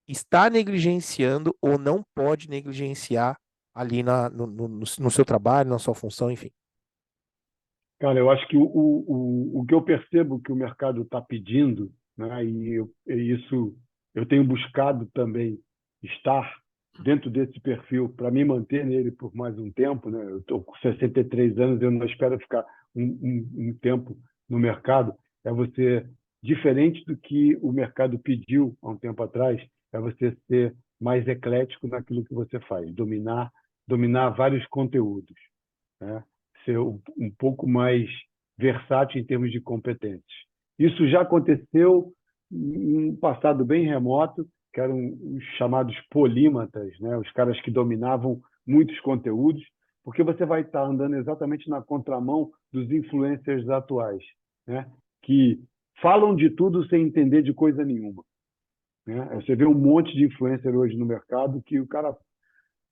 B: está negligenciando ou não pode negligenciar ali no seu trabalho, na sua função, enfim.
C: Cara, eu acho que o que eu percebo que o mercado está pedindo, né, e isso eu tenho buscado também estar dentro desse perfil para me manter nele por mais um tempo, né? Eu estou com 63 anos, eu não espero ficar um tempo no mercado. É você, diferente do que o mercado pediu há um tempo atrás, é você ser mais eclético naquilo que você faz, dominar vários conteúdos, né? Ser um pouco mais versátil em termos de competências. Isso já aconteceu em um passado bem remoto, que eram os chamados polímatas, né? Os caras que dominavam muitos conteúdos, porque você vai estar andando exatamente na contramão dos influencers atuais, né? Que falam de tudo sem entender de coisa nenhuma, né? Você vê um monte de influencer hoje no mercado que o cara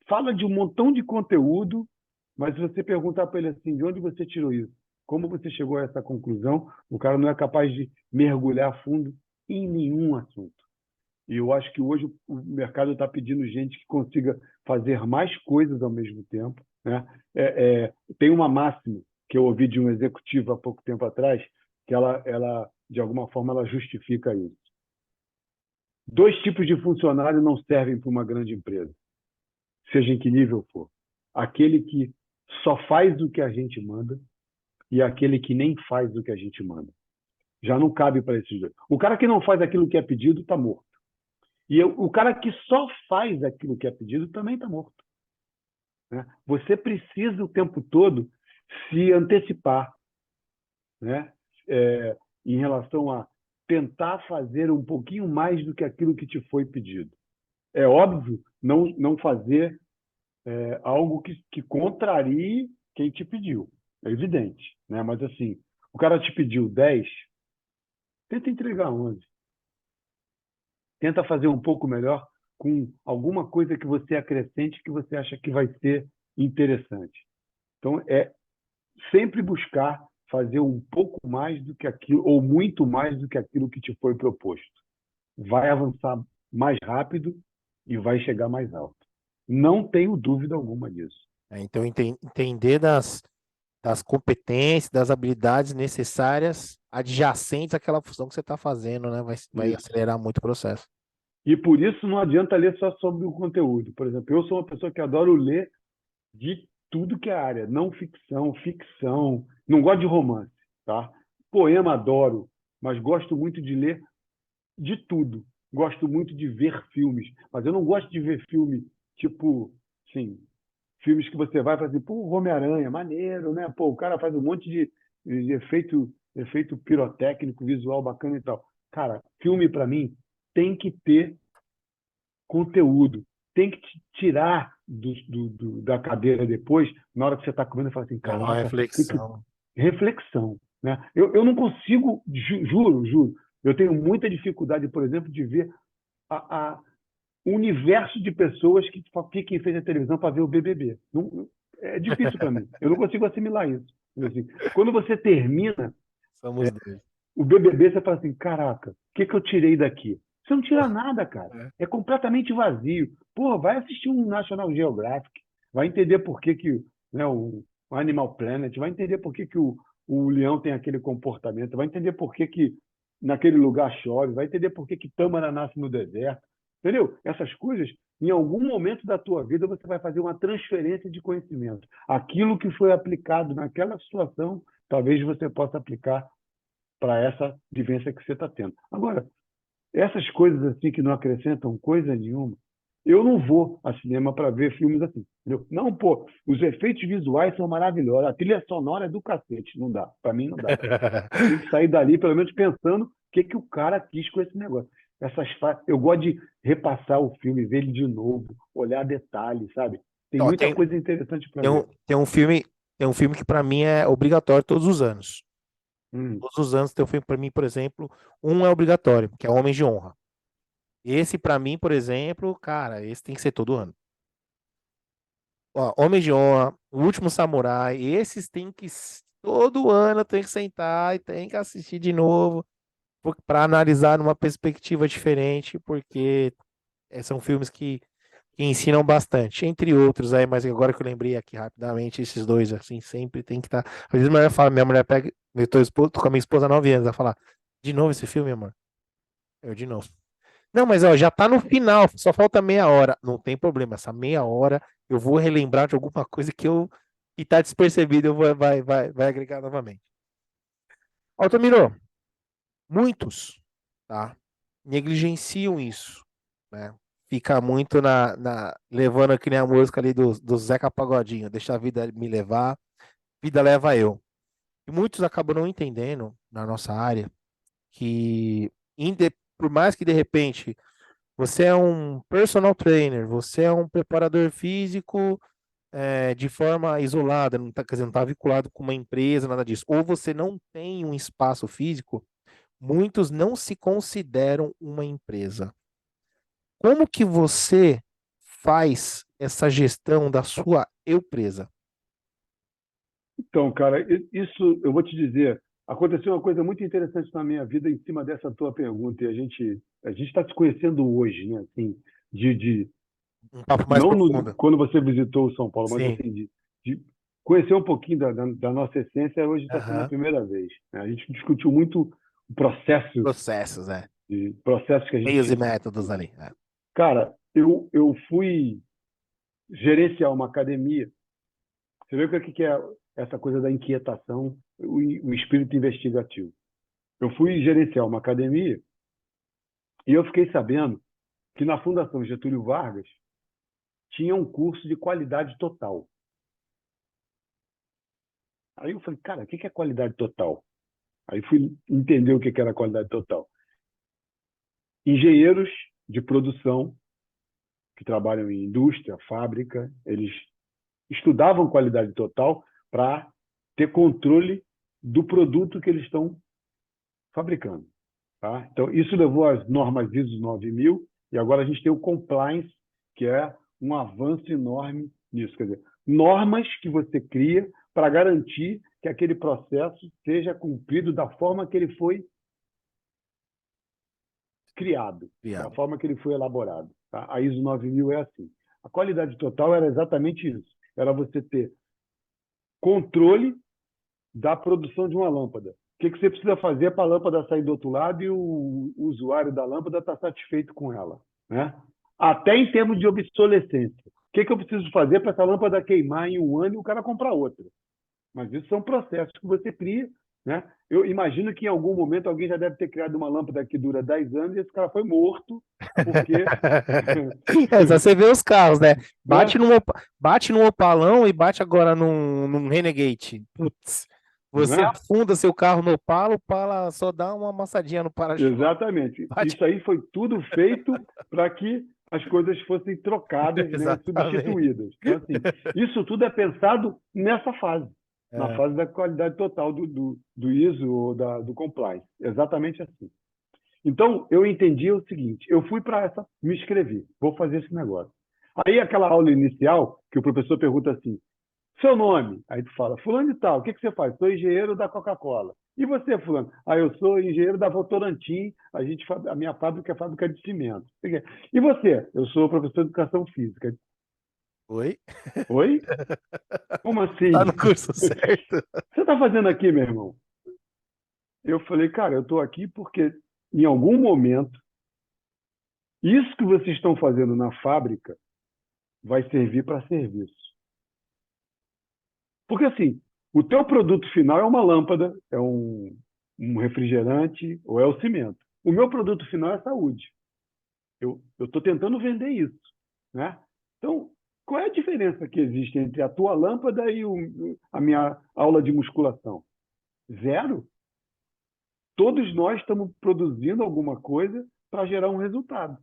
C: fala de um montão de conteúdo, mas se você perguntar para ele assim, de onde você tirou isso? Como você chegou a essa conclusão? O cara não é capaz de mergulhar a fundo em nenhum assunto. E eu acho que hoje o mercado está pedindo gente que consiga fazer mais coisas ao mesmo tempo, né? Tem uma máxima que eu ouvi de um executivo há pouco tempo atrás, que ela de alguma forma, ela justifica isso. 2 tipos de funcionário não servem para uma grande empresa, seja em que nível for. Aquele que só faz o que a gente manda e aquele que nem faz o que a gente manda. Já não cabe para esses dois. O cara que não faz aquilo que é pedido está morto. E o cara que só faz aquilo que é pedido também está morto, né? Você precisa o tempo todo se antecipar, né? Em relação a tentar fazer um pouquinho mais do que aquilo que te foi pedido. É óbvio não fazer algo que contrarie quem te pediu. É evidente, né? Mas assim, o cara te pediu 10, tenta entregar 11. Tenta fazer um pouco melhor com alguma coisa que você acrescente que você acha que vai ser interessante. Então, é sempre buscar fazer um pouco mais do que aquilo, ou muito mais do que aquilo que te foi proposto. Vai avançar mais rápido e vai chegar mais alto. Não tenho dúvida alguma disso.
B: Então, entender das competências, das habilidades necessárias adjacentes àquela função que você está fazendo, né? Vai
C: Isso.
B: acelerar muito o processo.
C: E por isso não adianta ler só sobre o conteúdo. Por exemplo, eu sou uma pessoa que adoro ler de tudo que é área, não ficção, ficção. Não gosto de romance, tá? Poema adoro, mas gosto muito de ler de tudo. Gosto muito de ver filmes, mas eu não gosto de ver filme tipo, assim, filmes que você vai fazer, pô, Homem-Aranha, maneiro, né? Pô, o cara faz um monte de efeito pirotécnico, visual bacana e tal. Cara, filme para mim tem que ter conteúdo, tem que te tirar da cadeira depois, na hora que você está comendo, e falar assim,
B: É uma
C: caraca,
B: reflexão.
C: reflexão, né? Eu não consigo, juro, eu tenho muita dificuldade, por exemplo, de ver a um universo de pessoas que fiquem em frente à televisão para ver o BBB. Não, é difícil para mim. Eu não consigo assimilar isso. Assim, quando você termina
B: Somos dois.
C: o BBB, você fala assim, caraca, o que eu tirei daqui? Você não tira nada, cara. É completamente vazio. Pô, vai assistir um National Geographic, vai entender por que né, o Animal Planet, vai entender por que o leão tem aquele comportamento, vai entender por que naquele lugar chove, vai entender por que tâmara nasce no deserto. Entendeu? Essas coisas, em algum momento da tua vida, você vai fazer uma transferência de conhecimento. Aquilo que foi aplicado naquela situação, talvez você possa aplicar para essa vivência que você está tendo. Agora, essas coisas assim que não acrescentam coisa nenhuma, eu não vou ao cinema para ver filmes assim. Entendeu? Não, pô, os efeitos visuais são maravilhosos, a trilha sonora é do cacete. Não dá, para mim não dá. Tem que sair dali, pelo menos, pensando o que o cara quis com esse negócio. Eu gosto de repassar o filme, ver ele de novo, olhar detalhes, sabe? Tem
B: Ó,
C: muita coisa interessante para
B: tem
C: ver.
B: tem um filme que para mim é obrigatório todos os anos.
C: Hum.
B: Todos os anos tem um filme para mim, por exemplo, um é obrigatório, que é Homens de Honra. Esse para mim, por exemplo, cara, esse tem que ser todo ano. Ó, Homens de Honra, O Último Samurai, esses tem que todo ano tem que sentar e tem que assistir de novo para analisar numa perspectiva diferente, porque são filmes que ensinam bastante, entre outros aí, mas agora que eu lembrei aqui rapidamente, esses dois, assim, sempre tem que estar. Às vezes minha mulher pega, tô com a minha esposa há 9 anos, ela fala, de novo esse filme, amor? Eu, de novo. Não, mas ó, já tá no final, só falta meia hora. Não tem problema, essa meia hora eu vou relembrar de alguma coisa que tá despercebido, vai agregar novamente. Altamiro, muitos, tá, negligenciam isso, né? Fica muito levando que nem a música ali do Zeca Pagodinho, deixa a vida me levar, vida leva eu. E muitos acabam não entendendo na nossa área que por mais que de repente você é um personal trainer, você é um preparador físico de forma isolada, não tá, quer dizer, não está vinculado com uma empresa, nada disso, ou você não tem um espaço físico, muitos não se consideram uma empresa. Como que você faz essa gestão da sua empresa?
C: Então, cara, isso eu vou te dizer. Aconteceu uma coisa muito interessante na minha vida em cima dessa tua pergunta. E a gente está se conhecendo hoje, né? Assim, de
B: Um papo mais
C: não
B: profundo.
C: quando você visitou o São Paulo, mas
B: Sim.
C: assim, de conhecer um pouquinho da nossa essência, hoje está sendo a
B: Aham.
C: primeira vez, né? A gente discutiu muito o processo,
B: Processos,
C: processos que a
B: meios e
C: gente.
B: métodos ali.
C: Cara, eu fui gerenciar uma academia. Você vê o que é essa coisa da inquietação, o espírito investigativo. Eu fui gerenciar uma academia e eu fiquei sabendo que na Fundação Getúlio Vargas tinha um curso de qualidade total. Aí eu falei, cara, o que é qualidade total? Aí fui entender o que era qualidade total. Engenheiros de produção que trabalham em indústria, fábrica, eles estudavam qualidade total para ter controle do produto que eles estão fabricando. Tá? Então, isso levou às normas ISO 9000 e agora a gente tem o compliance, que é um avanço enorme nisso. Quer dizer, normas que você cria para garantir que aquele processo seja cumprido da forma que ele foi criado, da forma que ele foi elaborado. Tá? A ISO 9000 é assim. A qualidade total era exatamente isso. Era você ter controle da produção de uma lâmpada. O que você precisa fazer para a lâmpada sair do outro lado e o usuário da lâmpada estar satisfeito com ela, né? Até em termos de obsolescência. O que eu preciso fazer para essa lâmpada queimar em um ano e o cara comprar outra? Mas isso são processos que você cria, né? Eu imagino que em algum momento alguém já deve ter criado uma lâmpada que dura 10 anos e esse cara foi morto porque...
B: Só você vê os carros, né?
C: né?
B: Bate num Opalão e bate agora num Renegade. Putz, você
C: Né?
B: afunda seu carro no Opala, o Opala só dá uma amassadinha no para-choque.
C: Exatamente.
B: Bate...
C: Isso aí foi tudo feito para que as coisas fossem trocadas, né,
B: Exatamente.
C: substituídas. Então, assim, isso tudo é pensado nessa fase, na
B: É.
C: fase da qualidade total do ISO ou do compliance. Exatamente assim. Então, eu entendi o seguinte, eu fui para essa, me inscrevi, vou fazer esse negócio. Aí, aquela aula inicial, que o professor pergunta assim, seu nome? Aí tu fala, fulano de tal, o que você faz? Sou engenheiro da Coca-Cola. E você, fulano? Ah, eu sou engenheiro da Votorantim, a minha fábrica é fábrica de cimento. E você? Eu sou professor de educação física.
B: Oi?
C: Oi? Como
B: Tá
C: assim?
B: no curso certo?
C: Você está fazendo aqui, meu irmão? Eu falei, cara, eu estou aqui porque, em algum momento, isso que vocês estão fazendo na fábrica vai servir para serviço. Porque, assim, o teu produto final é uma lâmpada, é um refrigerante ou é o cimento. O meu produto final é saúde. Eu estou tentando vender isso, né? Então, qual é a diferença que existe entre a tua lâmpada e a minha aula de musculação? Zero. Todos nós estamos produzindo alguma coisa para gerar um resultado.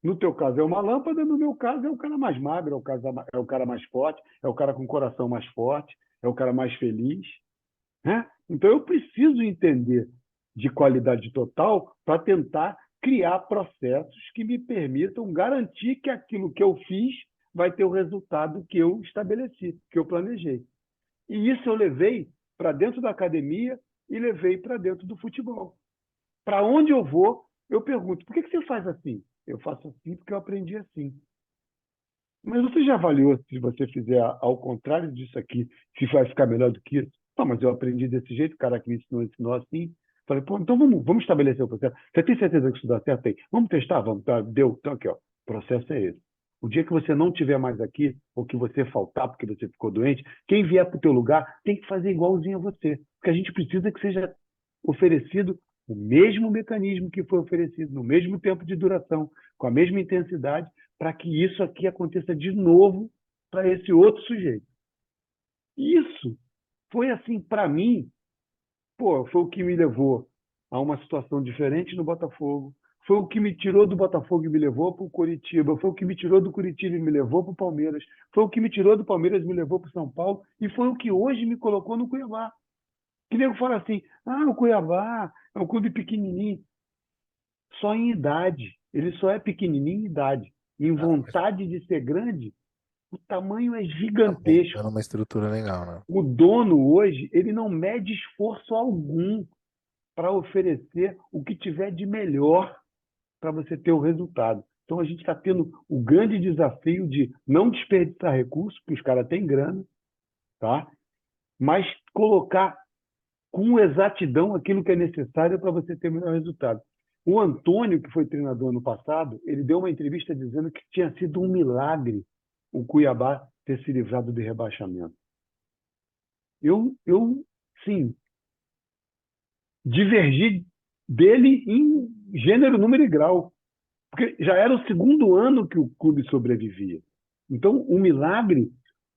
C: No teu caso é uma lâmpada, no meu caso é o cara mais magro, é o cara mais forte, é o cara com o coração mais forte, é o cara mais feliz, né? Então eu preciso entender de qualidade total para tentar criar processos que me permitam garantir que aquilo que eu fiz vai ter o resultado que eu estabeleci, que eu planejei. E isso eu levei para dentro da academia e levei para dentro do futebol. Para onde eu vou, eu pergunto, por que você faz assim? Eu faço assim porque eu aprendi assim. Mas você já avaliou se você fizer ao contrário disso aqui, se vai ficar melhor do que isso? Não, mas eu aprendi desse jeito, o cara que me ensinou assim. Falei, pô, então vamos estabelecer o processo. Você tem certeza que isso dá certo? Tem. Vamos testar? Vamos. Tá, deu. Então, aqui, ó. O processo é esse. O dia que você não estiver mais aqui, ou que você faltar porque você ficou doente, quem vier para o teu lugar tem que fazer igualzinho a você. Porque a gente precisa que seja oferecido o mesmo mecanismo que foi oferecido, no mesmo tempo de duração, com a mesma intensidade, para que isso aqui aconteça de novo para esse outro sujeito. Isso foi assim, para mim, pô, foi o que me levou a uma situação diferente no Botafogo, foi o que me tirou do Botafogo e me levou para o Coritiba, foi o que me tirou do Coritiba e me levou para o Palmeiras, foi o que me tirou do Palmeiras e me levou para o São Paulo, e foi o que hoje me colocou no Cuiabá. Que nego fala assim, o Cuiabá é um clube pequenininho. Só em idade. Ele só é pequenininho em idade. Em
B: Ah, mas
C: vontade de ser grande, o tamanho é
B: tá montando
C: gigantesco.
B: uma estrutura legal, né?
C: O dono hoje, ele não mede esforço algum para oferecer o que tiver de melhor para você ter o resultado. Então a gente está tendo o grande desafio de não desperdiçar recursos, porque os caras têm grana, tá? Mas colocar com exatidão aquilo que é necessário para você ter o melhor resultado. O Antônio, que foi treinador ano passado, ele deu uma entrevista dizendo que tinha sido um milagre o Cuiabá ter se livrado de rebaixamento. Sim, divergi dele em gênero, número e grau, porque já era o segundo ano que o clube sobrevivia. Então, o milagre,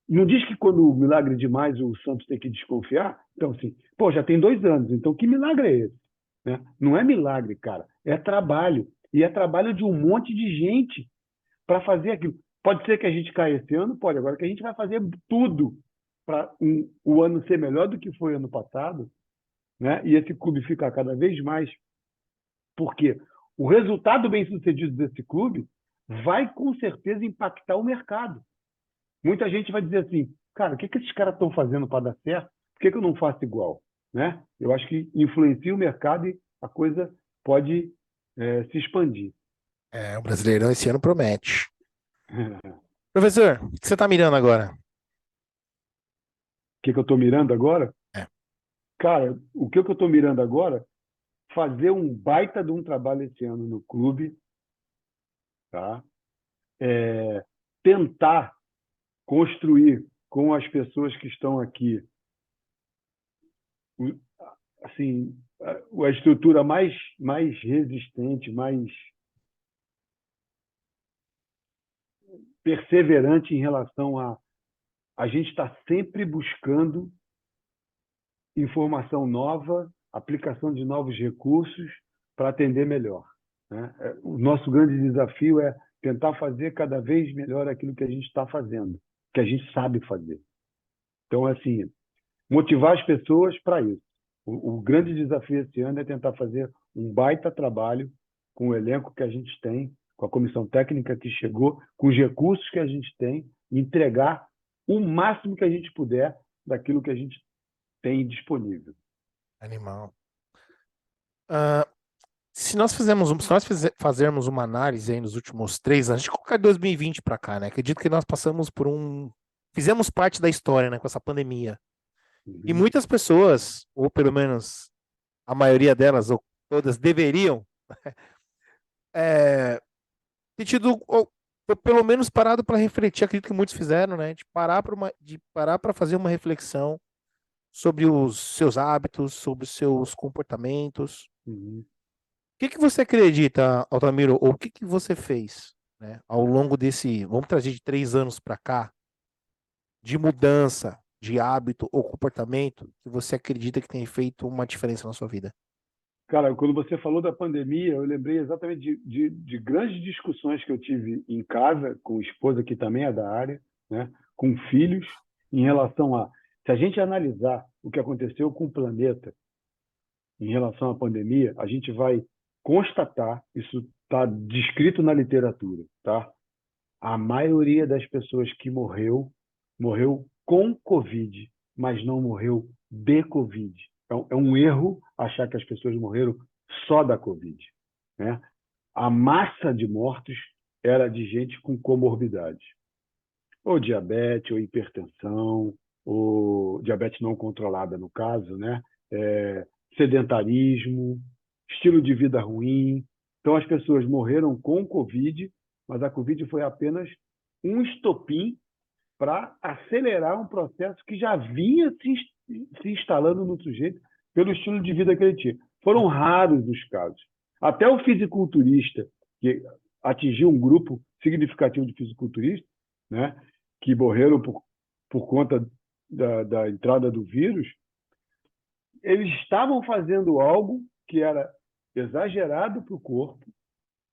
C: não diz que quando o milagre é demais o Santos tem que desconfiar? Então, assim, pô, já tem 2 anos, então que milagre é esse? Né? Não é milagre, cara, é trabalho. E é trabalho de um monte de gente para fazer aquilo. Pode ser que a gente caia esse ano? Pode. Agora que a gente vai fazer tudo para o ano ser melhor do que foi ano passado, né? E esse clube ficar cada vez mais. Porque o resultado bem-sucedido desse clube vai, com certeza, impactar o mercado. Muita gente vai dizer assim, cara, o que esses caras estão fazendo para dar certo? Por que eu não faço igual? Né? Eu acho que influencia o mercado e a coisa pode se expandir.
B: É, o Brasileirão esse ano promete.
C: O
B: Professor, o que você tá mirando agora?
C: que eu estou mirando agora?
B: É.
C: Cara, o que eu estou mirando agora? Fazer um baita de um trabalho esse ano no clube, tá? Tentar construir com as pessoas que estão aqui assim, a estrutura mais resistente, mais perseverante em relação a gente está sempre buscando informação nova, aplicação de novos recursos para atender melhor. Né? O nosso grande desafio é tentar fazer cada vez melhor aquilo que a gente está fazendo, que a gente sabe fazer. Então, assim, motivar as pessoas para isso. O grande desafio esse ano é tentar fazer um baita trabalho com o elenco que a gente tem, com a comissão técnica que chegou, com os recursos que a gente tem, entregar o máximo que a gente puder daquilo que a gente tem disponível.
B: Animal. Se nós fazermos uma análise aí nos últimos 3 anos, a gente colocar 2020 para cá, né? Acredito que nós passamos fizemos parte da história, né, com essa pandemia. E muitas pessoas, ou pelo menos a maioria delas, ou todas, deveriam ter tido, ou pelo menos parado para refletir. Acredito que muitos fizeram, né? De parar para fazer uma reflexão sobre os seus hábitos, sobre os seus comportamentos.
C: Uhum.
B: O que você acredita, Altamiro, ou o que você fez, né, ao longo vamos trazer de 3 anos para cá, de mudança de hábito ou comportamento, que você acredita que tem feito uma diferença na sua vida?
C: Cara, quando você falou da pandemia, eu lembrei exatamente de grandes discussões que eu tive em casa, com esposa que também é da área, né, com filhos, em relação se a gente analisar o que aconteceu com o planeta em relação à pandemia, a gente vai constatar, isso está descrito na literatura, tá? A maioria das pessoas que morreu com Covid, mas não morreu de Covid. Então, é um erro achar que as pessoas morreram só da Covid, né? A massa de mortos era de gente com comorbidade, ou diabetes, ou hipertensão, ou diabetes não controlada, no caso, né? Sedentarismo, estilo de vida ruim. Então, as pessoas morreram com Covid, mas a Covid foi apenas um estopim para acelerar um processo que já vinha se instalando no sujeito pelo estilo de vida que ele tinha. Foram raros os casos. Até o fisiculturista, que atingiu um grupo significativo de fisiculturistas, né, que morreram por conta da entrada do vírus, eles estavam fazendo algo que era exagerado para o corpo,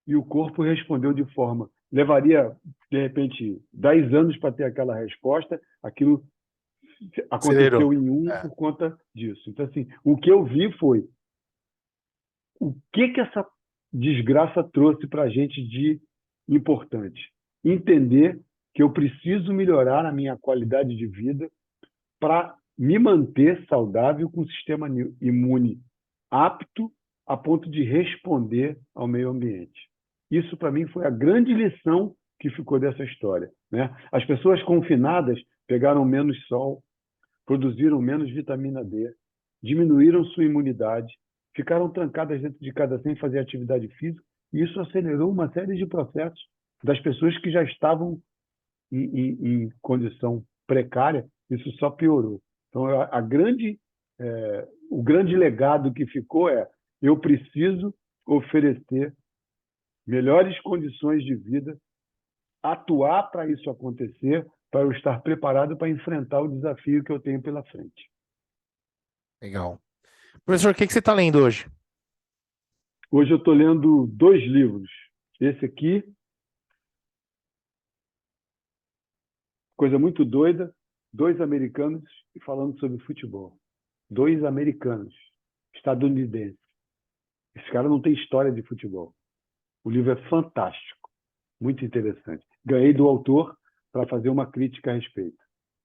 C: e o corpo respondeu de forma... Levaria, de repente, 10 anos para ter aquela resposta, aquilo aconteceu em por conta disso. Então, assim, o que eu vi foi o que essa desgraça trouxe para a gente de importante. Entender que eu preciso melhorar a minha qualidade de vida para me manter saudável, com o sistema imune apto a ponto de responder ao meio ambiente. Isso, para mim, foi a grande lição que ficou dessa história, né? As pessoas confinadas pegaram menos sol, produziram menos vitamina D, diminuíram sua imunidade, ficaram trancadas dentro de casa sem fazer atividade física, e isso acelerou uma série de processos das pessoas que já estavam em condição precária. Isso só piorou. Então, o grande legado que ficou eu preciso oferecer melhores condições de vida, atuar para isso acontecer, para eu estar preparado para enfrentar o desafio que eu tenho pela frente.
B: Legal. Professor, o que você está lendo hoje?
C: Hoje eu estou lendo 2 livros. Esse aqui, coisa muito doida, 2 americanos falando sobre futebol. 2 americanos, estadunidenses. Esse cara não tem história de futebol. O livro é fantástico, muito interessante. Ganhei do autor para fazer uma crítica a respeito.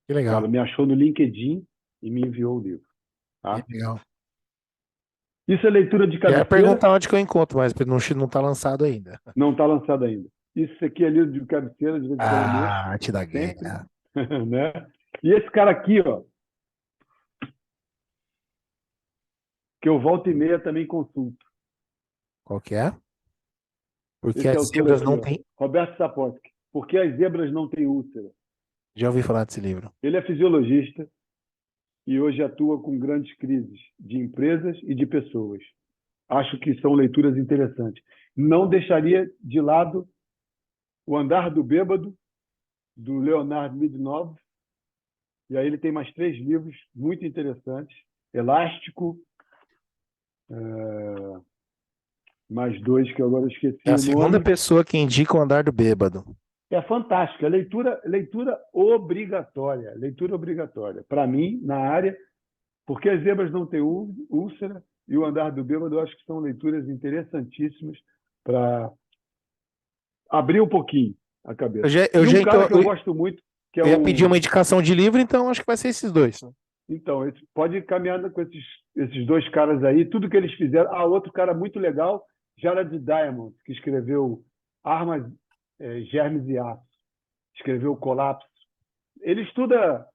B: Que legal.
C: Ela me achou no LinkedIn e me enviou o livro. Tá?
B: Que legal.
C: Isso é leitura de
B: Eu
C: cabeceira.
B: ia perguntar onde que eu encontro, mas não está lançado ainda.
C: Não está lançado ainda. Isso aqui é livro de cabeceira, de vez em quando mesmo.
B: Arte da guerra.
C: Né? E esse cara aqui, ó, que eu volta e meia também consulto.
B: Qual que é? Porque
C: Esse
B: as
C: autor
B: zebras
C: aqui,
B: não
C: ó,
B: têm...
C: Roberto Sapolsky. Porque as zebras não têm úlcera.
B: Já ouvi falar desse livro.
C: Ele é fisiologista e hoje atua com grandes crises de empresas e de pessoas. Acho que são leituras interessantes. Não deixaria de lado O Andar do Bêbado, do Leonard Midnov. E aí ele tem mais 3 livros muito interessantes. Elástico, mais 2 que eu agora esqueci
B: É a
C: o
B: segunda
C: nome.
B: pessoa que indica o Andar do Bêbado.
C: É fantástica. Leitura obrigatória. Leitura obrigatória. Para mim, na área, porque as zebras não têm úlcera e o Andar do Bêbado, eu acho que são leituras interessantíssimas para abrir um pouquinho a cabeça.
B: Eu
C: E
B: já
C: um cara
B: então,
C: que eu gosto muito, que é
B: eu ia pedir uma
C: o...
B: indicação de livro, então acho que vai ser esses dois.
C: Então, pode ir caminhando com esses dois caras aí, tudo que eles fizeram. Ah, outro cara muito legal, Jared Diamond, que escreveu Armas, Germes e Aço, escreveu Colapso. Ele estuda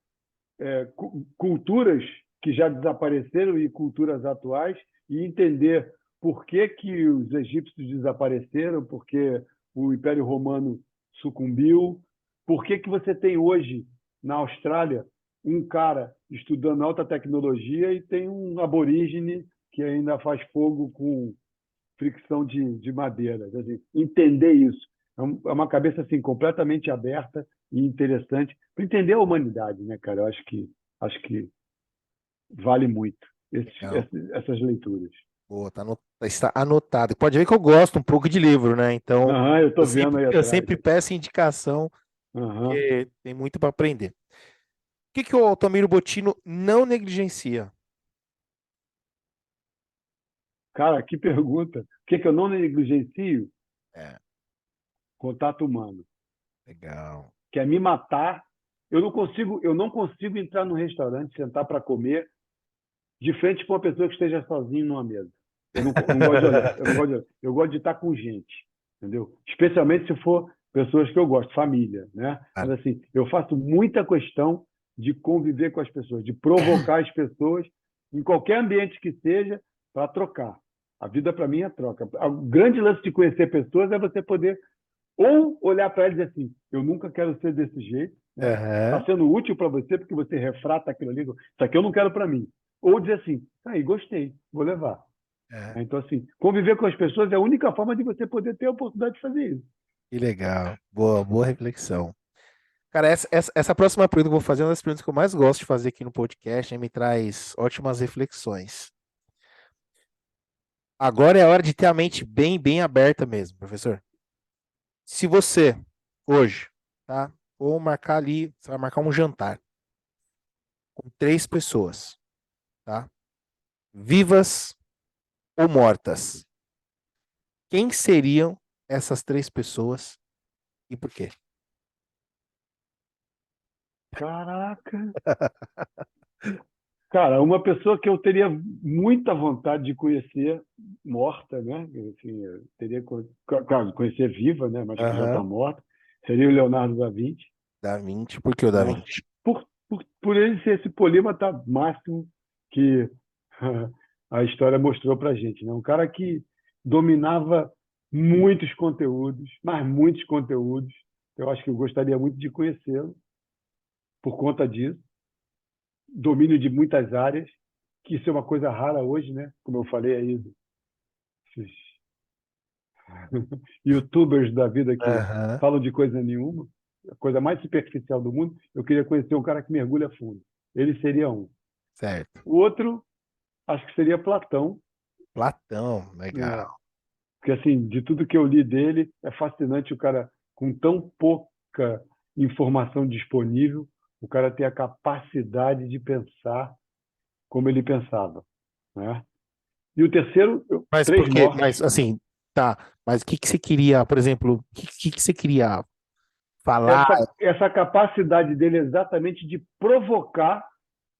C: culturas que já desapareceram e culturas atuais e entender por que que os egípcios desapareceram, por que o Império Romano sucumbiu, por que que você tem hoje na Austrália um cara estudando alta tecnologia e tem um aborígene que ainda faz fogo com fricção de madeira. Quer dizer, entender isso. É uma cabeça assim, completamente aberta e interessante para entender a humanidade, né, cara? Eu acho que vale muito
B: Legal.
C: essas leituras.
B: Boa, está anotado. Pode ver que eu gosto um pouco de livro, né? Então,
C: Aham, eu
B: eu
C: estou vendo
B: sempre,
C: aí
B: eu
C: atrás.
B: sempre peço indicação,
C: Aham.
B: porque tem muito para aprender. O que que o Altamiro Bottino não negligencia?
C: Cara, que pergunta. O que eu não negligencio?
B: É,
C: Contato humano.
B: legal.
C: Quer me matar? Eu não consigo entrar num restaurante, sentar para comer de frente com uma pessoa que esteja sozinho numa mesa. Eu não gosto de olhar. Eu não gosto de olhar. Eu gosto de estar com gente, entendeu? Especialmente se for pessoas que eu gosto, família, né? Mas
B: Cara,
C: assim, eu faço muita questão de conviver com as pessoas, de provocar as pessoas em qualquer ambiente que seja para trocar. A vida para mim é troca. O grande lance de conhecer pessoas é você poder ou olhar para eles e dizer assim, eu nunca quero ser desse jeito, né? Está
B: aham,
C: sendo útil para você porque você refrata aquilo ali. Isso aqui eu não quero para mim. Ou dizer assim, aí gostei, vou levar.
B: é,
C: Então, assim, conviver com as pessoas é a única forma de você poder ter a oportunidade de fazer isso.
B: que legal. Boa, boa reflexão. Cara, essa próxima pergunta que eu vou fazer é uma das perguntas que eu mais gosto de fazer aqui no podcast, né? Me traz ótimas reflexões. Agora é a hora de ter a mente bem, bem aberta mesmo, professor. Se você, hoje, tá? Ou marcar ali, você vai marcar um jantar com três pessoas, tá? Vivas ou mortas. Quem seriam essas três pessoas e por quê?
C: Caraca! Cara, uma pessoa que eu teria muita vontade de conhecer morta, né? Assim, eu teria, claro, conhecer viva, né? Mas que já está
B: Aham.
C: morta, seria o Leonardo da Vinci,
B: Da Vinci. Por que o Da
C: né?
B: Vinci?
C: Por ele ser esse polímata máximo que a história mostrou para a gente, né? Um cara que dominava muitos conteúdos, mas muitos conteúdos. Eu acho que eu gostaria muito de conhecê-lo por conta disso. Domínio de muitas áreas, que isso é uma coisa rara hoje, né? Como eu falei aí, esses youtubers da vida que
B: Aham.
C: falam de coisa nenhuma, a coisa mais superficial do mundo. Eu queria conhecer um cara que mergulha fundo. Ele seria um.
B: Certo.
C: O outro, acho que seria Platão,
B: Platão,
C: né?
B: legal.
C: Porque, assim, de tudo que eu li dele, é fascinante o cara, com tão pouca informação disponível, o cara ter a capacidade de pensar como ele pensava, né? E o terceiro,
B: Mas
C: três
B: por quê?
C: mortes.
B: Mas assim, tá. Mas o que que você queria, por exemplo, o que que você queria falar?
C: Essa capacidade dele exatamente de provocar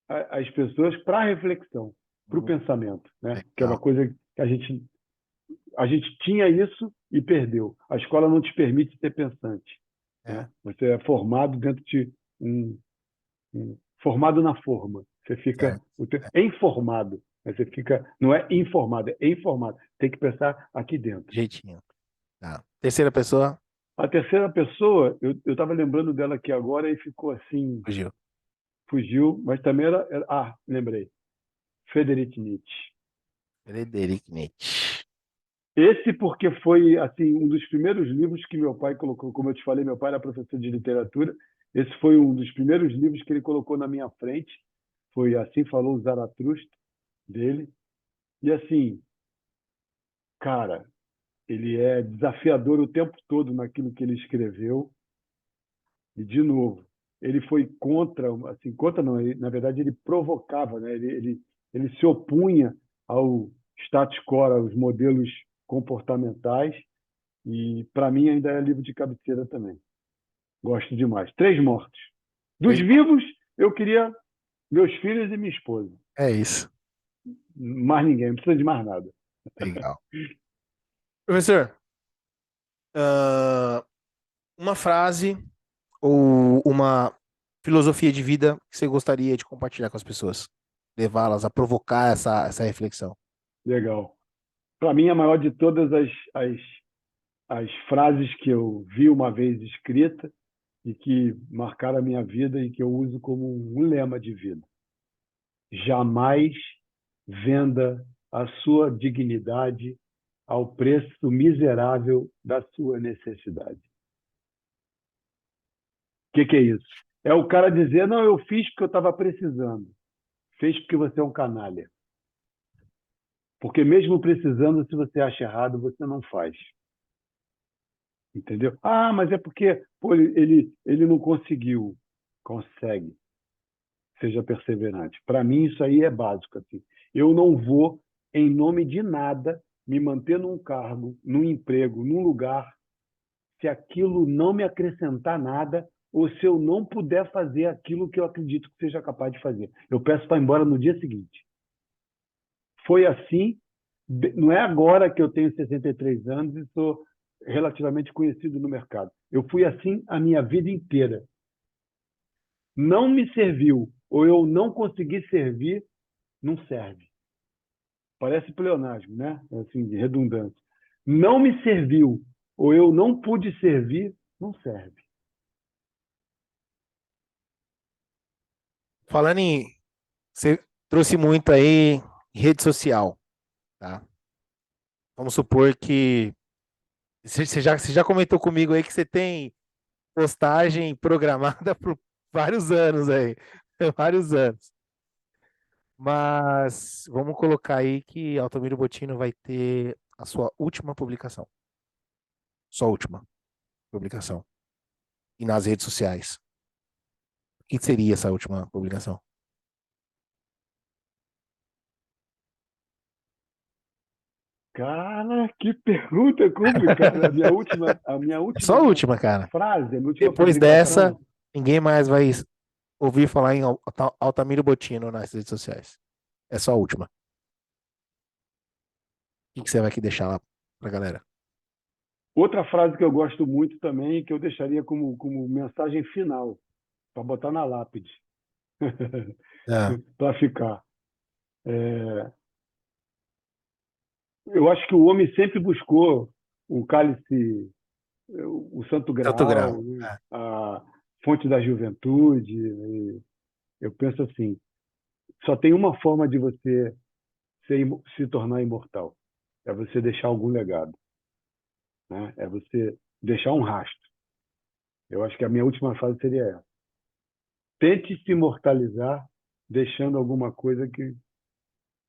C: as pessoas para a reflexão, para o pensamento, né? Que é uma
B: Legal.
C: coisa que a gente tinha isso e perdeu. A escola não te permite ser pensante,
B: É,
C: né? Você é formado dentro de formado na forma. Você fica
B: certo.
C: é informado, mas você fica não é informado, é informado. Tem que pensar aqui dentro.
B: Jeitinho. Tá. Terceira pessoa,
C: A terceira pessoa, eu estava lembrando dela aqui agora e ficou assim,
B: fugiu.
C: fugiu, mas também lembrei, Friedrich Nietzsche.
B: Frederic Nietzsche.
C: Esse porque foi assim um dos primeiros livros que meu pai colocou, como eu te falei, meu pai era professor de literatura. Esse foi um dos primeiros livros que ele colocou na minha frente. Foi Assim Falou o Zaratustra dele. E assim, cara, ele é desafiador o tempo todo naquilo que ele escreveu. E de novo, ele foi contra, assim, contra não, na verdade ele provocava, né? Ele se opunha ao status quo, aos modelos comportamentais E, para mim, ainda é livro de cabeceira também. Gosto demais. Três Mortos. Dos
B: Três-
C: vivos, eu queria meus filhos e minha esposa.
B: É isso.
C: Mais ninguém, não precisa de mais nada.
B: Legal. Professor, ah, uma frase ou uma filosofia de vida que você gostaria de compartilhar com as pessoas? Levá-las a provocar essa reflexão.
C: Legal. Para mim, a maior de todas as frases que eu vi uma vez escrita e que marcaram a minha vida e que eu uso como um lema de vida. Jamais venda a sua dignidade ao preço miserável da sua necessidade. O que é isso? É o cara dizer, não, eu fiz porque eu estava precisando. Fez porque você é um canalha. Porque mesmo precisando, se você acha errado, você não faz. Entendeu? Ah, mas é porque pô, ele não conseguiu. Consegue. Seja perseverante. Para mim, isso aí é básico. Assim. Eu não vou, em nome de nada, me manter num cargo, num emprego, num lugar, se aquilo não me acrescentar nada ou se eu não puder fazer aquilo que eu acredito que seja capaz de fazer. Eu peço para ir embora no dia seguinte. Foi assim, não é agora que eu tenho 63 anos e sou relativamente conhecido no mercado. Eu fui assim a minha vida inteira. Não me serviu ou eu não consegui servir, não serve. Parece pleonasmo, né? Assim, de redundância. Não me serviu ou eu não pude servir, não serve.
B: Falando em. Você trouxe muito aí rede social, tá? Vamos supor que. Você já comentou comigo aí que você tem postagem programada por vários anos aí. Vários anos. Mas vamos colocar aí que Altamiro Bottino vai ter a sua última publicação. Sua última publicação. E nas redes sociais. O que seria essa última publicação?
C: Cara, que pergunta complicada. A minha
B: É só a
C: última
B: última, cara.
C: frase, a minha última
B: Depois dessa,
C: publicação.
B: ninguém mais vai ouvir falar em Altamiro Bottino nas redes sociais. É só a última. O que você vai aqui deixar lá pra galera?
C: Outra frase que eu gosto muito também, que eu deixaria como mensagem final, para botar na lápide,
B: Ah,
C: para ficar. Eu acho que o homem sempre buscou o cálice, o santo
B: Santo
C: graal,
B: Grau.
C: né?
B: Ah,
C: A fonte da juventude. E eu penso assim, só tem uma forma de você se tornar imortal. É você deixar algum legado, né? É você deixar um rastro. Eu acho que a minha última frase seria essa. Tente se imortalizar deixando alguma coisa que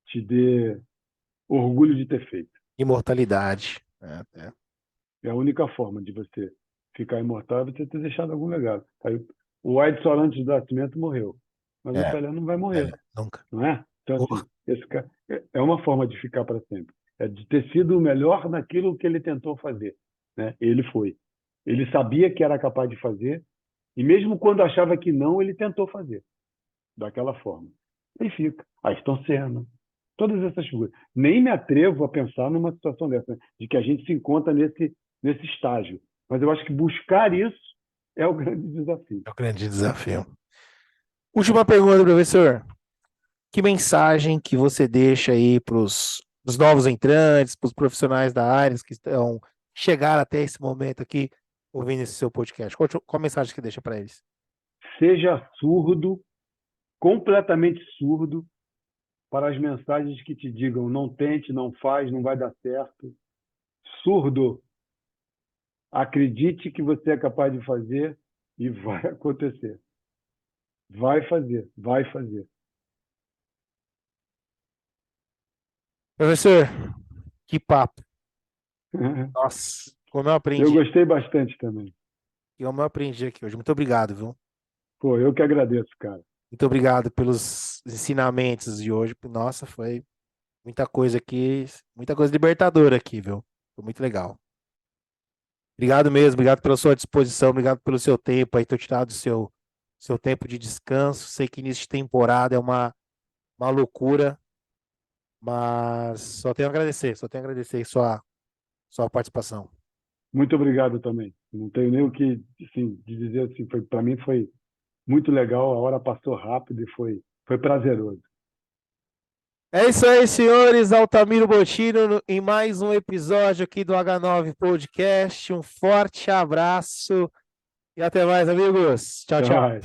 C: te dê orgulho de ter feito.
B: imortalidade.
C: É a única forma de você ficar imortal é você ter deixado algum legado. Aí, o Edson Arantes do Nascimento morreu, mas o
B: É,
C: Pelé não vai
B: é,
C: morrer,
B: nunca.
C: não é? Então,
B: Oh,
C: assim, esse cara, é uma forma de ficar para sempre. É de ter sido o melhor naquilo que ele tentou fazer. Né? Ele foi. Ele sabia que era capaz de fazer, e mesmo quando achava que não, ele tentou fazer daquela forma. E fica. Ayrton Senna. Todas essas figuras. Nem me atrevo a pensar numa situação dessa, né? De que a gente se encontra nesse estágio. Mas eu acho que buscar isso é o grande desafio.
B: é o grande desafio. Última pergunta, professor. Que mensagem que você deixa aí para os novos entrantes, para os profissionais da área que estão chegar até esse momento aqui ouvindo esse seu podcast? Qual a mensagem que deixa para eles?
C: Seja surdo, completamente surdo, para as mensagens que te digam não tente, não faz, não vai dar certo. Surdo. Acredite que você é capaz de fazer e vai acontecer. Vai fazer, vai fazer.
B: Professor, que papo. Nossa, como eu
C: Eu
B: aprendi,
C: gostei bastante também.
B: como eu aprendi aqui hoje. Muito obrigado, viu?
C: Pô, eu que agradeço, cara.
B: Muito obrigado pelos ensinamentos de hoje. Nossa, foi muita coisa aqui, muita coisa libertadora aqui, viu? Foi muito legal. Obrigado mesmo, obrigado pela sua disposição, obrigado pelo seu tempo aí, ter tirado seu tempo de descanso. Sei que início de temporada é uma loucura, mas só tenho a agradecer sua participação.
C: Muito obrigado também. Não tenho nem o que assim, de dizer assim, para mim foi muito legal, a hora passou rápido e foi prazeroso.
B: É isso aí, senhores. Altamiro Bottino em mais um episódio aqui do H9 Podcast. Um forte abraço e até mais, amigos. Tchau,
C: Até
B: tchau.
C: mais.